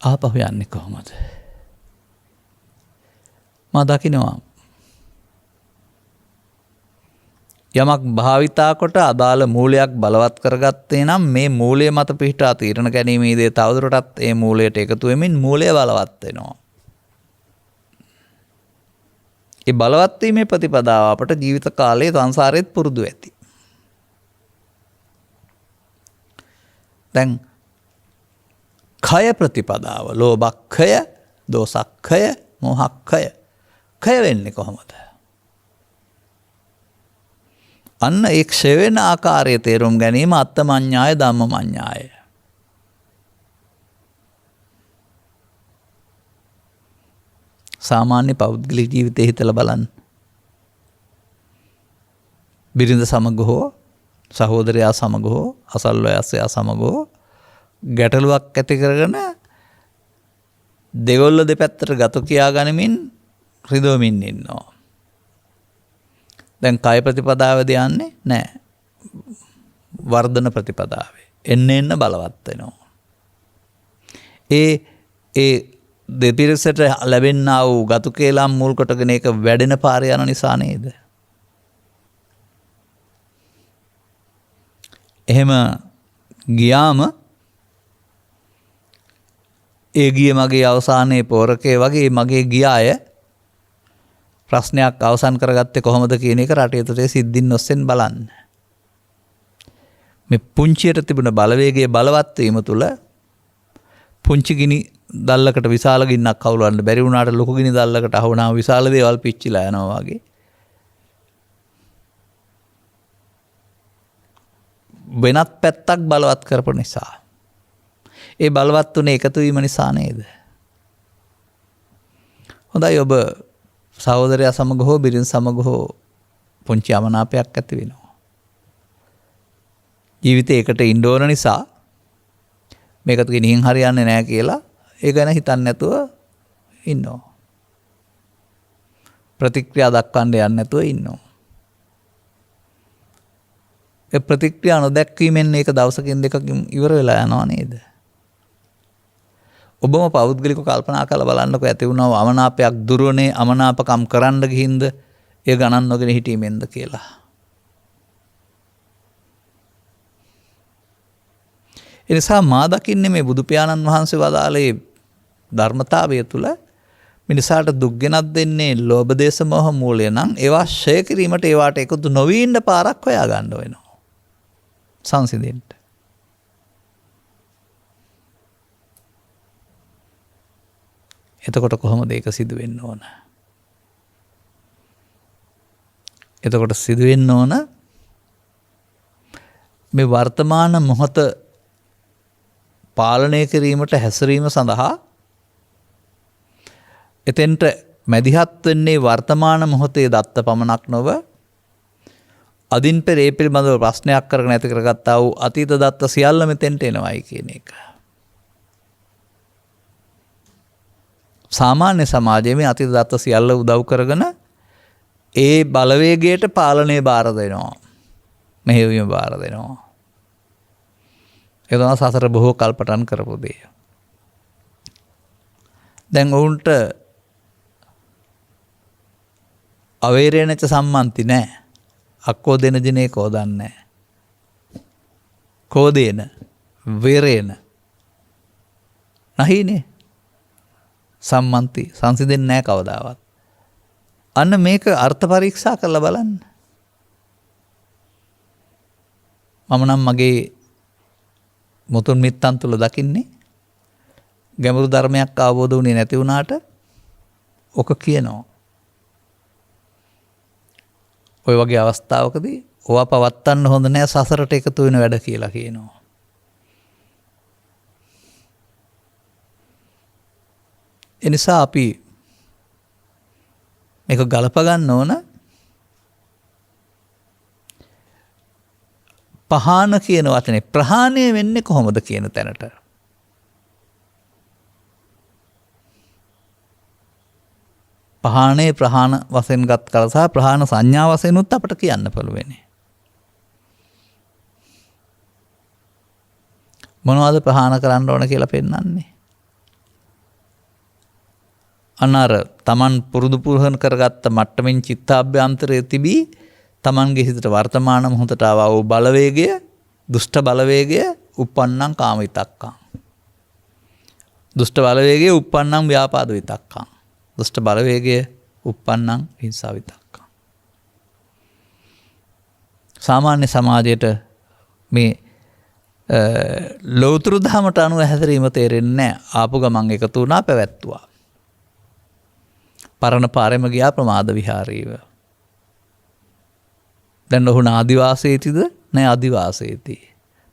ආපහු යන්නේ කොහොමද? මා දකිනවා යමක් භාවිතා කොට අදාළ මූලයක් බලවත් කරගත්තේ නම් මේ මූලය මත පිහිටා තීරණ ගැනීමේදී තවදුරටත් ඒ මූලයට එකතු වෙමින් මූලය බලවත් වෙනවා. ඒ බලවත් වීමේ ප්‍රතිපදාව අපට ජීවිත කාලයේ සංසාරෙත් පුරුදු ඇති. දැන් කය ප්‍රතිපදාව ලෝභක්ඛය, දෝසක්ඛය, මෝහක්ඛය කය වෙන්නේ කොහොමද? අන්න ඒ ක්ෂය වෙන ආකාරය තේරුම් ගැනීම අත්තමඤ්ඤාය ධම්මමඤ්ඤාය. සාමාන්‍ය පෞද්ගලික ජීවිතයේ හිතලා බලන්න. බිරිඳ සමග හෝ සහෝදරයා සමග හෝ අසල්වැසියා සමග හෝ ගැටලුවක් ඇති කරගෙන දෙගොල්ල දෙපැත්තට ගත කියා ගනිමින් රිදවමින් ඉන්නවා. දැන් කාය ප්‍රතිපදාවද යන්නේ නැහැ. වර්ධන ප්‍රතිපදාවේ එන්න එන්න බලවත් වෙනවා. ඒ දෙපිරිසට ලැබෙන්නා වූ ගතු කේලම් මුල් කොටගෙන ඒක වැඩෙන පාර යන නිසා නේද? එහෙම ගියාම ඒ ගිය මගේ අවසානයේ පෝරකේ වගේ මගේ ගිය අය ප්‍රශ්නයක් අවසන් කරගත්තේ කොහොමද කියන එක රටේ තුතේ සිද්ධින් ඔස්සෙන් බලන්න. මේ පුංචියට තිබුණ බලවේගයේ බලවත් වීම තුළ පුංචි ගිනි දැල්ලකට විශාල ගින්නක් කවුලවන්න බැරි වුණාට ලොකු ගිනි දැල්ලකට අහු වුණාම විශාල දේවල් පිච්චිලා යනවා වගේ. වෙනත් පැත්තක් බලවත් කරපු නිසා. ඒ බලවත් උනේ එකතු වීම නිසා නේද? හොඳයි ඔබ සහෝදරයා සමග හෝ බිරිඳ සමග හෝ පුංචි අමනාපයක් ඇති වෙනවා. ජීවිතේ එකට ඉන්න ඕන නිසා මේකත් ගෙනින් හරියන්නේ නැහැ කියලා ඒ ගැන හිතන්නේ නැතුව ඉන්නවා. ප්‍රතික්‍රියා දක්වන්න යන්නේ නැතුව ඉන්නවා. ඒ ප්‍රතික්‍රියා නොදැක්වීමෙන් ඒක දවසකින් දෙකකින් ඉවර වෙලා යනවා නේද? ඔබම පෞද්ගලිකව කල්පනා කරලා බලන්නකො ඇති වුණා අමනාපයක් දුරනේ අමනාපකම් කරන්න ගිහින්ද ඒ ගණන් නොගෙන හිටීමෙන්ද කියලා. ඒ නිසා මා දකින්නේ මේ බුදු පියාණන් වහන්සේ වදාළේ ධර්මතාවය තුළ මිනිසාට දුක් ගෙනත් දෙන්නේ ලෝභ දේශ මොහ මූලය නම් ඒවා ෂය කිරීමට ඒවාට එකතු නොවී ඉන්න පාරක් හොයා ගන්න වෙනවා. සංසිඳෙන්න. එතකොට කොහොමද ඒක සිදු වෙන්න ඕන? එතකොට සිදු වෙන්න ඕන මේ වර්තමාන මොහොත පාලනය කිරීමට හැසිරීම සඳහා එතෙන්ට මැදිහත් වෙන්නේ වර්තමාන මොහොතේ දත්ත පමණක් නොව අදින් පෙර ඒ පිළිබඳව ප්‍රශ්නයක් කරගෙන ඇති කරගත්තා වූ අතීත දත්ත සියල්ල මෙතෙන්ට එනවයි කියන එක. සාමාන්‍ය සමාජයේ මේ අතීත දත්ත සියල්ල උදව් කරගෙන ඒ බලවේගයට පාලනය බාර දෙනවා. මෙහෙයවීම බාර දෙනවා. ඒ තමයි සසර බොහෝ කල් පටන් කරපු දේ. දැන් ඔවුන්ට අවේරේනච සම්මන්ති නැහැ. අක්කෝ දෙන දිනේ කෝදන්නේ නැහැ. කෝදේන වේරේන නැහිනේ සම්මන්ති සංසිඳෙන්නේ නැහැ කවදාවත්. අන්න මේක අර්ථ පරීක්ෂා කරලා බලන්න. මම නම් මගේ මුතුන් මිත්තන් තුල දකින්නේ ගැඹුරු ධර්මයක් අවබෝධ වුණේ නැති වුණාට ඔක කියනවා. ඔය වගේ අවස්ථාවකදී ඕවා පවත්තන්න හොඳ නෑ සසරට එකතු වෙන වැඩ කියලා කියනවා. ඒ නිසා අපි මේක ගලප ගන්න ඕන පහාන කියන වචනේ ප්‍රහාණය වෙන්නේ කොහොමද කියන තැනට. පහානේ ප්‍රහාණ වශයෙන් ගත් කල සහ ප්‍රහාණ සංඥා වශයෙන් උත් අපට කියන්න පුළුවන්. මොනවද ප්‍රහාණ කරන්න ඕන කියලා පෙන්වන්නේ? අනාර තමන් පුරුදු පුහුණු කරගත්ත මට්ටමින් චිත්තාභ්‍යන්තරයේ තිබී තමන්ගේ හිතට වර්තමාන මොහොතට ආවා වූ බලවේගය, දුෂ්ට බලවේගය උප්පන්නං කාම විතක්කං. දුෂ්ට බලවේගය උප්පන්නං ව්‍යාපාද විතක්කං. දුෂ්ට බලවේගය උප්පන්නං හිංසා විතක්කං. සාමාන්‍ය සමාජයට මේ ලෞතර ධර්මයට අනුව හැසිරීම තේරෙන්නේ නැහැ. ආපු ගමන් එකතු වුණා පැවැත්තුවා. පරණ පාරෙම ගියා ප්‍රමාද විහාරීව. දැන් ඔහු නාදිවාසේතිද නැ අදිවාසේති.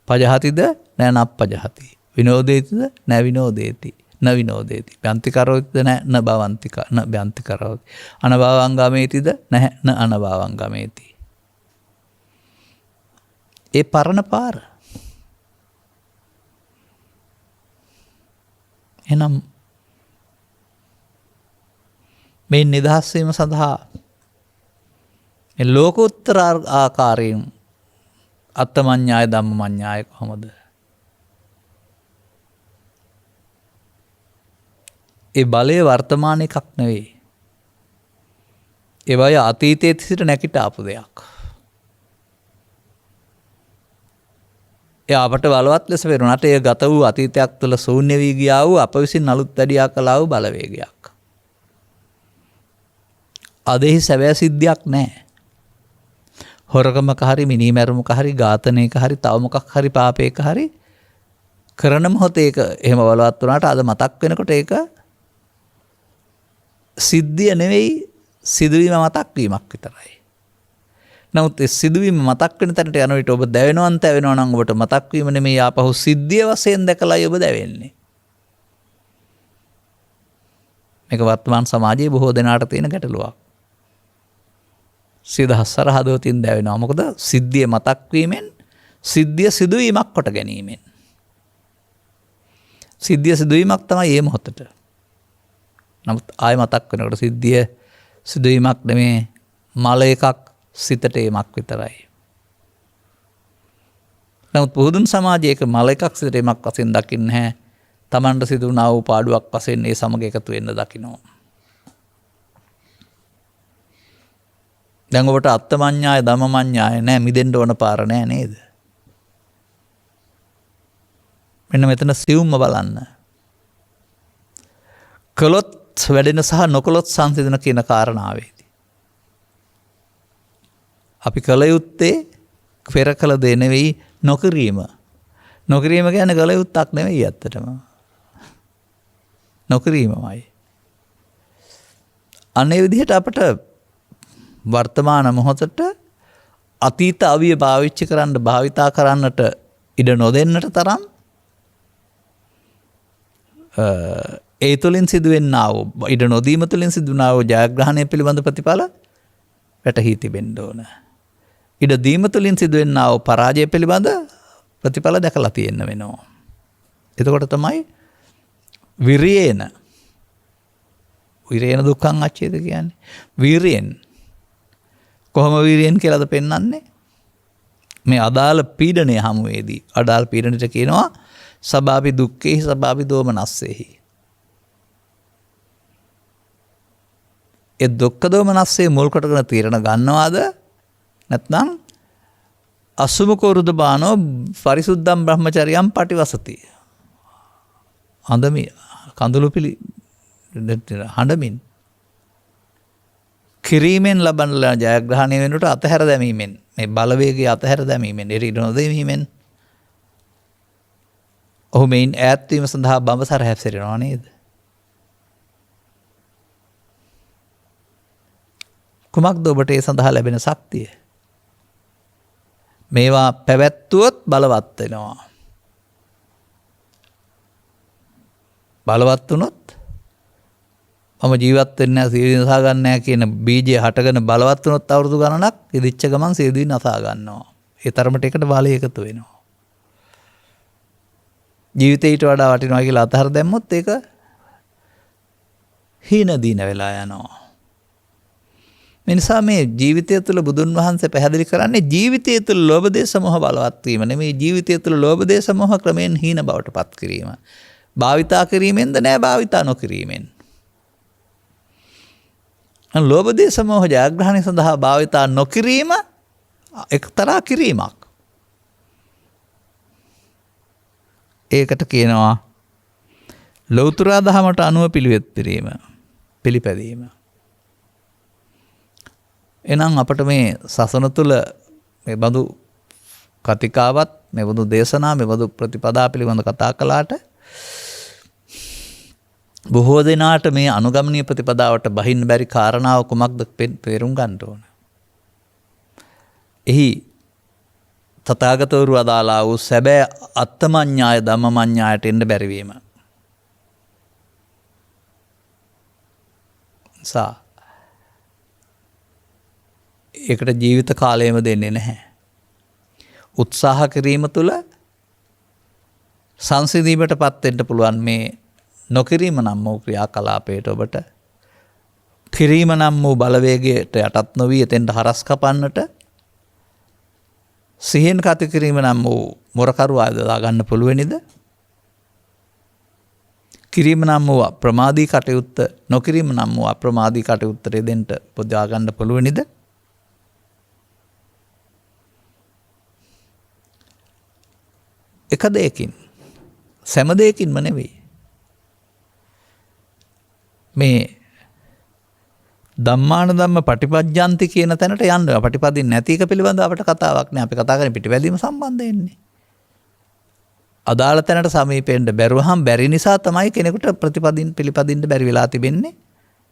පජහතිද නැ නප්පජහති. විනෝදේතිද නැ විනෝදේති. න විනෝදේති. බ්‍යන්ති කරෝතිද නැ න භවන්ති න බ්‍යන්ති කරෝති. අනභවංගමේතිද නැහැ න අනභවංගමේති. ඒ පරණ පාර. එනම් මේ නිදහස් වීම සඳහා ලෝකෝත්තර ආකාරයෙන් අත්තමඤ්ඤාය ධම්මමඤ්ඤාය කොහොමද? ඒ බලය වර්තමාන එකක් නෙවෙයි. ඒ බය අතීතයේ සිට නැගිට ආපු දෙයක්. ඒ අපට බලවත් ලෙස පෙරුණාට ඒ ගත වූ අතීතයක් තුළ ශූන්‍ය වී ගියා වූ අප විසින් අලුත් වැඩියා කළා වූ බලවේගයක්. අදෙහි සැබෑ සිද්ධියක් නැහැ. හොරකමක හරි මිනීමැරුමක හරි ඝාතනයක හරි තව මොකක් හරි පාපයක හරි කරන මොහොතේ ඒක එහෙම බලවත් වුණාට අද මතක් වෙනකොට ඒක සිද්ධිය නෙවෙයි සිදුවීම මතක් වීමක් විතරයි. නමුත් ඒ සිදුවීම මතක් වෙන තැනට යන විට ඔබ දැවෙනවන්ත වෙනවා නම් ඔබට මතක් වීම නෙමෙයි ආපහු සිද්ධිය වශයෙන් දැකලායි ඔබ දැවෙන්නේ. මේක වර්තමාන සමාජයේ බොහෝ දෙනාට තියෙන ගැටලුවක්. සියදහස්වර හදවතින් දැවෙනවා. මොකද සිද්ධිය මතක් වීමෙන් සිද්ධිය සිදුවීමක් කොට ගැනීමෙන්. සිද්ධිය සිදුවීමක් තමයි මේ මොහොතට. නමුත් ආය මතක් වෙනකොට සිද්ධිය සිදුවීමක් නෙමේ මල එකක් සිතට එමක් විතරයි. නමුත් පුහුදුන් සමාජයක මල එකක් සිතට එමක් වශයෙන් දකින්නේ නැහැ. තමන්ට සිදු වුණා වූ පාඩුවක් වශයෙන් ඒ සමග එකතු වෙන්න දකිනවා. දැන් ඔබට අත්තමඤ්ඤාය ධම්මමඤ්ඤාය නැහැ මිදෙන්න ඕන පාර නැහැ නේද? මෙන්න මෙතන සියුම්ම බලන්න. කළොත් වැඩෙන සහ නොකළොත් සංසිඳන කියන කාරණාවේදී අපි කළ යුත්තේ පෙර කළ දේ නෙවෙයි නොකිරීම. නොකිරීම කියන්නේ කළ යුත්තක් නෙවෙයි ඇත්තටම. නොකිරීමමයි. අනේ විදිහට අපට වර්තමාන මොහොතට අතීත අවිය භාවිතා කරන්නට ඉඩ නොදෙන්නට තරම් ඒ තුළින් සිදුවෙන්නා වූ ඉඩ නොදීම තුළින් සිදුවනා වූ ජයග්‍රහණය පිළිබඳ ප්‍රතිඵල වැටහී තිබෙන්න ඕන. ඉඩ දීම තුළින් සිදුවෙන්නා වූ පරාජය පිළිබඳ ප්‍රතිඵල දැකලා තියෙන්න වෙනවා. එතකොට තමයි විරියේන දුක්ඛං අච්චේද කියන්නේ. වීරියෙන් කොහොම වීරියෙන් කියලාද පෙන්වන්නේ? මේ අදාළ පීඩනය හමුවේදී අදාළ පීඩනයට කියනවා සබාපි දුක්ඛේහි සබාපි දෝමනස්සේහි. ඒ දුක්ඛ දෝමනස්සේ මුල් කොටගෙන තීරණ ගන්නවාද නැත්නම් අසුමුකෝරුද බානෝ පරිසුද්ධම් බ්‍රහ්මචර්යම් පටිවසති. හඳමි කඳුළු පිළි හඬමින් කිරීමෙන් ලබන ජයග්‍රහණය වෙනුවට අතහැර දැමීමෙන් මේ බලවේගය අතහැර දැමීමෙන් ඉර නොදෙමීමෙන් ඔහු මෙයින් ඈත් වීම සඳහා බඹසර හැසිරෙනවා නේද? කුමක්ද ඔබට ඒ සඳහා ලැබෙන ශක්තිය? මේවා පැවැත්වුවොත් බලවත් වෙනවා. බලවත් වුණොත් මම ජීවත් වෙන්නේ නැහැ සියදිවි නසා ගන්න නැහැ කියන බීජය හටගෙන බලවත් වුණොත් අවුරුදු ගණනක් ඉදිච්ච ගමන් සියදිවි නසා ගන්නවා. ඒ තරමට එකට බලය එකතු වෙනවා. ජීවිතේ ඊට වඩා වටිනවා කියලා අතහර දැම්මොත් ඒක හීන දින වෙලා යනවා. මේ නිසා මේ ජීවිතය තුළ බුදුන් වහන්සේ පැහැදිලි කරන්නේ ජීවිතය තුළ ලෝභ දේශ මොහ බලවත් වීම නෙමෙයි ජීවිතය තුළ ලෝභ දේශ මොහ ක්‍රමෙන් හීන බවට පත් කිරීම. භාවිතා කිරීමෙන්ද නෑ භාවිතා නොකිරීමෙන්. ලෝභ දේශ මොහ ජයග්‍රහණය සඳහා භාවිතා නොකිරීම එක්තරා කිරීමක්. ඒකට කියනවා ලෞතර දහමට අනුව පිළිවෙත් පිළිපැදීම. එනම් අපට මේ සසන තුළ මේ බඳු කතිකාවත් මේ බඳු දේශනා මේ බඳු ප්‍රතිපදා පිළිබඳ කතා කළාට බොහෝ දෙනාට මේ අනුගමනීය ප්‍රතිපදාවට බහින්න බැරි කාරණාව කුමක්ද තේරුම් ගන්න ඕන. එහි තථාගතවරු අදාලා වූ සැබෑ අත්තමඤ්ඤාය ධම්මමඤ්ඤායට එන්න බැරි වීම. ඒකට ජීවිත කාලයම දෙන්නේ නැහැ. උත්සාහ කිරීම තුළ සංසිඳීමටපත් වෙන්න පුළුවන් මේ නොකිරීම නම් වූ ක්‍රියාකලාපයට ඔබට කිරීම නම් වූ බලවේගයට යටත් නොවී එතෙන්ට හරස් කපන්නට සිහියෙන් කටයුතු කිරීම නම් වූ මොරකරු ආයෝදා ගන්න පුළුවනිද? කිරීම නම් වූ අප්‍රමාදී කටයුත්ත නොකිරීම නම් වූ අප්‍රමාදී කටයුත්තට දෙන්න පොදා ගන්න පුළුවනිද? එක දෙයකින් සෑම දෙයකින්ම නෙවෙයි. මේ ධම්මාන ධම්ම පටිපජ්ජන්ති කියන තැනට යන්න. පටිපදින් නැති එක පිළිබඳව අපිට කතාවක් නෑ. අපි කතා කරන්නේ පිටිවැදීම සම්බන්ධයෙන්නේ. අදාළ තැනට සමීපෙන්න බැරුවහම බැරි නිසා තමයි කෙනෙකුට ප්‍රතිපදින් පිළිපදින්න බැරි වෙලා තිබෙන්නේ.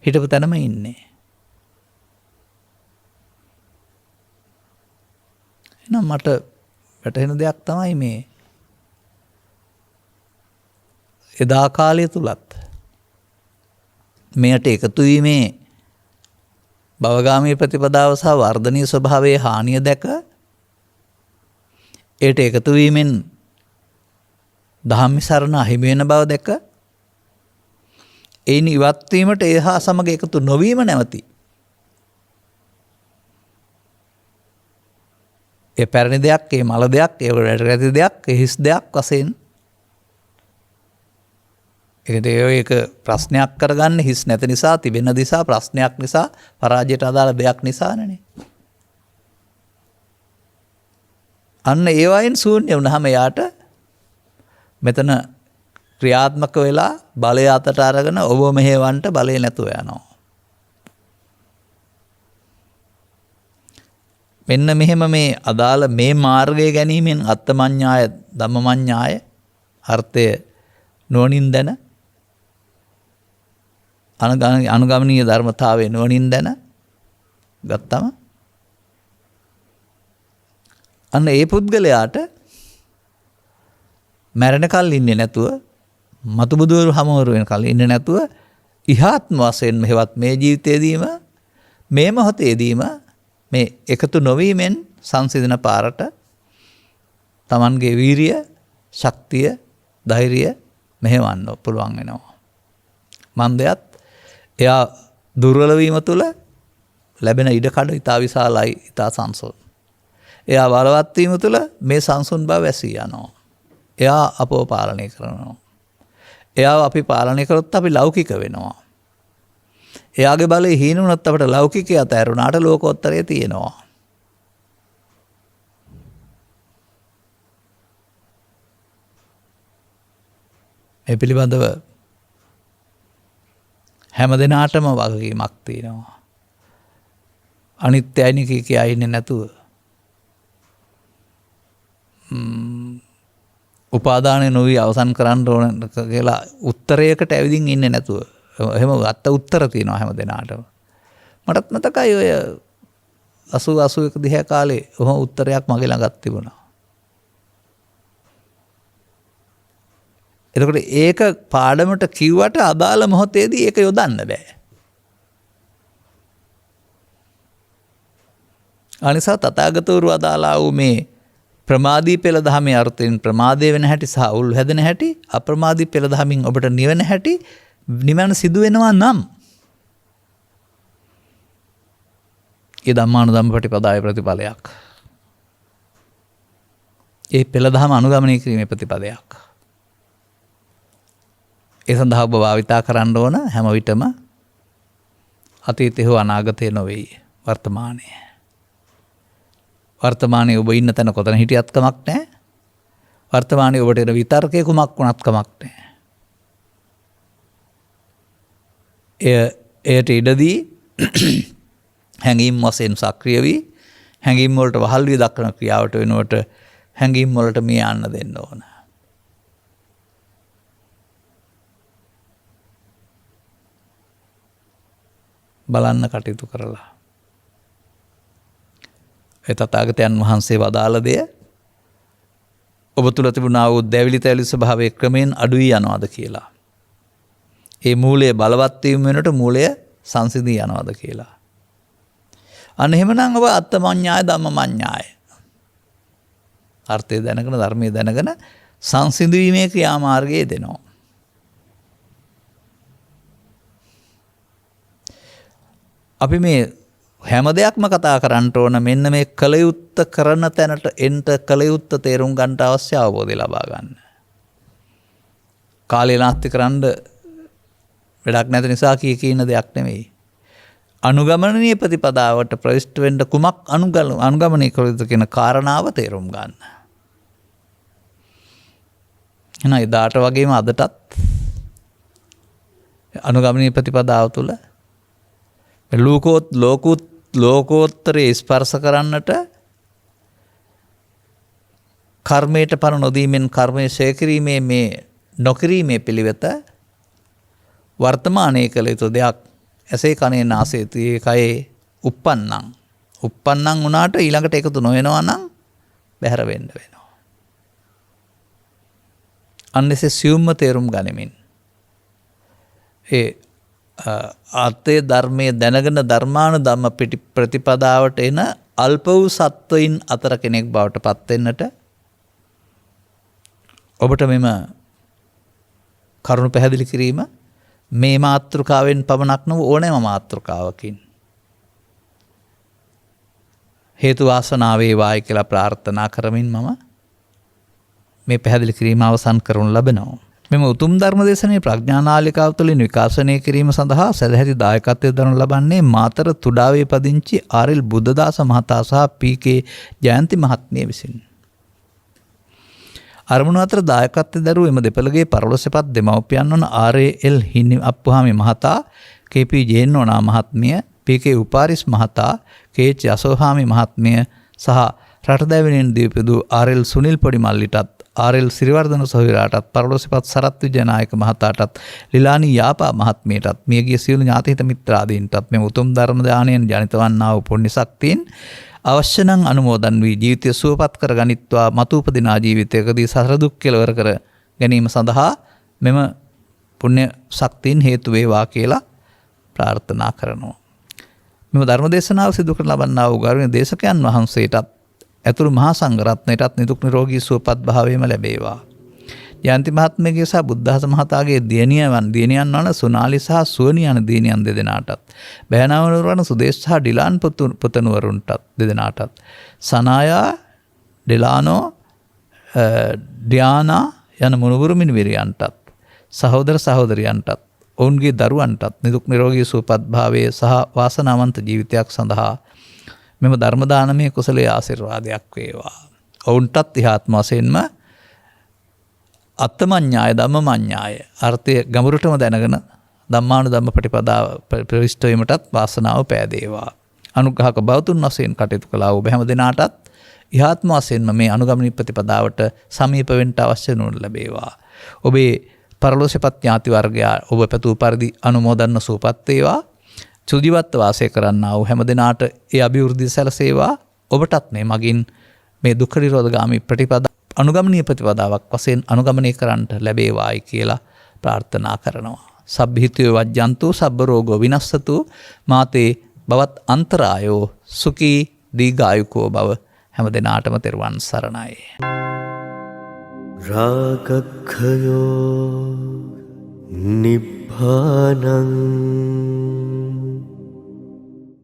හිටපු තැනම ඉන්නේ. එහෙනම් මට වැටහෙන දෙයක් තමයි මේ එදා කාලය තුලත් මෙයට එකතු වීමේ භවගාමී ප්‍රතිපදාව සහ වර්ධනීය ස්වභාවයේ හානිය දැක ඒට එකතු වීමෙන් ධම්මිසරණ අහිමි වෙන බව දැක ඒන් ඉවත් වීමට ඒ හා සමග එකතු නොවීම නැවති. ඒ පැරණි දෙයක්, ඒ මල දෙයක්, ඒ රැටි දෙයක්, ඒ හිස් දෙයක් වශයෙන් ඒක ප්‍රශ්නයක් කරගන්න හිස් නැති නිසා, තිබෙන නිසා, ප්‍රශ්නයක් නිසා, පරාජයට අදාළ දෙයක් නිසානේ. අන්න ඒ වයින් ශූන්‍ය වුණාම යාට මෙතන ක්‍රියාත්මක වෙලා බලය අතට අරගෙන ඔබ මෙහෙවන්න බලය නැතුව යනවා. මෙන්න මෙහෙම මේ අදාළ මේ මාර්ගය ගැනීමෙන් අත්තමඤ්ඤාය ධම්මමඤ්ඤාය අර්ථය නුවණින් දැන අනුගමනීය ධර්මතාවයේ නුවණින් දැන ගත්තම අන්න ඒ පුද්ගලයාට මැරෙන කල් ඉන්නේ නැතුව මතු බුදුවරු හමුවරු වෙන කල් ඉන්නේ නැතුව ඉහාත්ම වශයෙන් මෙහෙවත් මේ ජීවිතයේදීම මේ මොහොතේදීම මේ එකතු නොවීමෙන් සංසිඳන පාරට Tamanගේ වීරිය, ශක්තිය, ධෛර්යය මෙහෙවන්න පුළුවන් වෙනවා. මන්දයත් එයා දුර්වල වීම තුළ ලැබෙන ඉඩකඩ ඉතා විශාලයි, ඉතා සංසුන්. එයා බලවත් වීම තුළ මේ සංසුන් බව වැසී යනවා. එයා අපව පාලනය කරනවා. එයා අපි පාලනය කරොත් අපි ලෞකික වෙනවා. එයාගේ බලය හීන වුණත් අපිට ලෞකිකය අතහැරුණාට ලෝකෝත්තරය තියෙනවා. මේ පිළිබඳව හැම දිනාටම වගකීමක් තියෙනවා. අනිත්‍යයි කියා ඉන්නේ නැතුව උපාදානය නොවි අවසන් කරන්න ඕන කියලා උත්තරයකට ඇවිදින් ඉන්නේ නැතුව එහෙම අත්ත උත්තර තියෙනවා හැම දිනාටම. මටත් මතකයි ඔය 80 81 දිහා කාලේ ඔහොම උත්තරයක් මගේ ළඟත් තිබුණා. එතකොට ඒක පාඩමට කිව්වට අදාළ මොහොතේදී ඒක යොදන්න බෑ. අනිසා තථාගතවරු අදාලා වූ මේ ප්‍රමාදී පෙළ දහමේ අර්ථයෙන් ප්‍රමාදය වෙන හැටි සහ උල් හැදෙන හැටි, අප්‍රමාදී පෙළ දහමින් ඔබට නිවන හැටි, නිවන සිදු වෙනවා නම් ඒ ධම්මානුධම්ම ප්‍රතිපදාවේ ප්‍රතිඵලයක්. ඒ පෙළ දහම අනුගමනය කිරීමේ ප්‍රතිපදයක්. ඒ සඳහා ඔබ භාවිතා කරන්න ඕන හැම විටම අතීතේ හෝ අනාගතේ නොවේ වර්තමානයේ. වර්තමානයේ ඔබ ඉන්න තැන කොතන හිටියත් කමක් නැහැ. වර්තමානයේ ඔබට එන විතර්කේ කුමක් වුණත් කමක් නැහැ. එයට ඉඩදී හැඟීම් වශයෙන් සක්‍රිය වී හැඟීම් වලට වහල් වී දක්වන ක්‍රියාවට වෙනුවට හැඟීම් වලට මේ යන්න දෙන්න ඕන. බලන්න කටයුතු කරලා. ඒ තථාගතයන් වහන්සේ වදාළ දෙය ඔබ තුළ තිබුණා වූ දැවිලි තැවිලි ස්වභාවයේ ක්‍රමෙන් අඩු වී යනවාද කියලා. ඒ මූලය බලවත් වීම වෙනකොට මූලය සංසිඳී යනවාද කියලා. අන්න එහෙමනම් ඔබ අත්තමඤ්ඤාය ධම්මමඤ්ඤාය අර්ථය දැනගෙන ධර්මයේ දැනගෙන සංසිඳීමේ ක්‍රියාමාර්ගයේ දෙනවා. අපි මේ හැම දෙයක්ම කතා කරන්න ඕන මෙන්න මේ කල යුත්ත කරන තැනට එන්ට කල යුත්ත තේරුම් ගන්නට අවශ්‍ය අවබෝධය ලබා ගන්න. කාලේ නාස්ති කරන්න වැඩක් නැති නිසා කියන දෙයක් නෙවෙයි. අනුගමනීය ප්‍රතිපදාවට ප්‍රවිෂ්ඨ වෙන්න කුමක් අනුගමනය කළ යුතුද කියන කාරණාව තේරුම් ගන්න. එහෙනම් එදාට වගේම අදටත් අනුගමනීය ප්‍රතිපදාව තුළ ලෝකෝත්තරයේ ස්පර්ශ කරන්නට කර්මයට පණ නොදීමෙන් කර්මය ක්ෂය කිරීමේ මේ නොකිරීමේ පිළිවෙත වර්තමානයේ කළ යුතු දෙයක්. ඇසේ කනේ නාසයේ දිවේ කයේ උප්පන්නං වුණාට ඊළඟට එකතු නොවෙනවා නම් බැහැර වෙන්න වෙනවා. අන්නසේ සියුම්ම තේරුම් ගනිමින් ඒ අර්ථයේ ධර්මයේ දැනගෙන ධර්මානුධම්ම ප්‍රතිපදාවට එන අල්ප වූ සත්වයින් අතර කෙනෙක් බවට පත් වෙන්නට ඔබට මෙම කරුණු පැහැදිලි කිරීම මේ මාතෘකාවෙන් පමණක් නොව ඕනෑම මාතෘකාවකින් හේතු වාසනා වේවායි කියලා ප්‍රාර්ථනා කරමින් මම මේ පැහැදිලි කිරීම අවසන් කරනු ලබනවා. මෙම උතුම් ධර්ම දේශනාවේ ප්‍රඥා නාලිකාව තුළින් විකාශනය කිරීම සඳහා සැදැහැති දායකත්වය දරනු ලබන්නේ මාතර තුඩාවේ පදිංචි ආර්.එල්. බුද්ධදාස මහතා සහ පී.කේ. ජයන්ති මහත්මිය විසින්. අරමුණු අතර දායකත්වය දරූ එම දෙපළගේ පරලොස්සපත් දෙමව්පියන් වන ආර්.එල්. හිනි අප්පුහාමි මහතා, කේ.පී. ජේන්නෝනා මහත්මිය, පී.කේ. උපාරිස් මහතා, කේ.එච්. යසෝහාමි මහත්මිය සහ රටදැවෙනින් දීපදු ආර්.එල්. සුනිල් පොඩිමල්ලිටත් ආර්.එල්. සිරිවර්ධන සොහිරාටත් පරලොස්සපත් සරත් විජයනායක මහතාටත් ලිලානි යාපා මහත්මියටත් මියගිය සියලු ඥාතිහිත මිත්‍රාදීන්ටත් මෙම උතුම් ධර්ම දානයෙන් ජනිත වන්නා වූ පුණ්‍ය ශක්තියෙන් අවශ්‍ය නම් අනුමෝදන් වී ජීවිතය සුවපත් කර ගනිත්වා මතු උපදිනා ජීවිතයකදී සසර දුක් කෙලවර කර ගැනීම සඳහා මෙම පුණ්‍ය ශක්තියින් හේතු වේවා කියලා ප්‍රාර්ථනා කරනවා. මෙම ධර්ම දේශනාව සිදු කර ලබන්නා වූ ගෞරවනීය දේශකයන් වහන්සේටත් ඇතුළු මහා සංඝරත්නයටත් නිදුක් නිරෝගී සුවපත් භාවයම ලැබේවා. ජයන්ති මහත්මියගේ සහ බුද්ධහස මහතාගේ දියණියන් වන සුනාලි සහ සුවනි යන දියණියන් දෙදෙනාටත්, බෑනාවනුවර වන සුදේශ් සහ ඩිලාන් පුතණුවරුන්ටත් දෙදෙනාටත්, සනායා, ඩෙලානෝ, ඩියානා යන මුණුබුරු මිනිවිරියන්ටත්, සහෝදර සහෝදරියන්ටත්, ඔවුන්ගේ දරුවන්ටත් නිදුක් නිරෝගී සුවපත් භාවයේ සහ වාසනාවන්ත ජීවිතයක් සඳහා මෙම ධර්ම දානමය කුසලයේ ආශිර්වාදයක් වේවා. ඔවුන්ටත් ඉහාත්ම වශයෙන්ම අත්තමඤ්ඤාය ධම්මමඤ්ඤාය අර්ථය ගඹුරටම දැනගෙන ධම්මානුධම්ම ප්‍රතිපදාව ප්‍රවිෂ්ඨ වීමටත් වාසනාව පෑදේවා. අනුග්‍රහක බෞතුන් වශයෙන් කටයුතු කළා වූ හැම දිනාටත් ඉහාත්ම වශයෙන්ම මේ අනුගමනීය ප්‍රතිපදාවට සමීප වෙන්න අවශ්‍ය නොවන ලැබේවා. ඔබේ පරලෝසපත් ඥාති වර්ගයා ඔබ පැතූ පරිදි අනුමෝදන්න සූපත් වේවා. සුජීවත්ව වාසය කරන්නා වූ හැම දිනාට ඒ අභිවෘද්ධිය සැලසේවා. ඔබටත් මේ මගින් මේ දුක්ඛ නිරෝධගාමී ප්‍රතිපදා අනුගමනීය ප්‍රතිපදාවක් වශයෙන් අනුගමනය කරන්නට ලැබේවායි කියලා ප්‍රාර්ථනා කරනවා. සබ්බහිතෝ වජ්ජන්තු සබ්බ රෝගෝ විනස්සතු මාතේ බවත් අන්තරායෝ සුඛී දීඝායුකෝ භව. හැම දිනාටම තෙරුවන් සරණයි. රාගක්ඛයෝ නිබ්බානං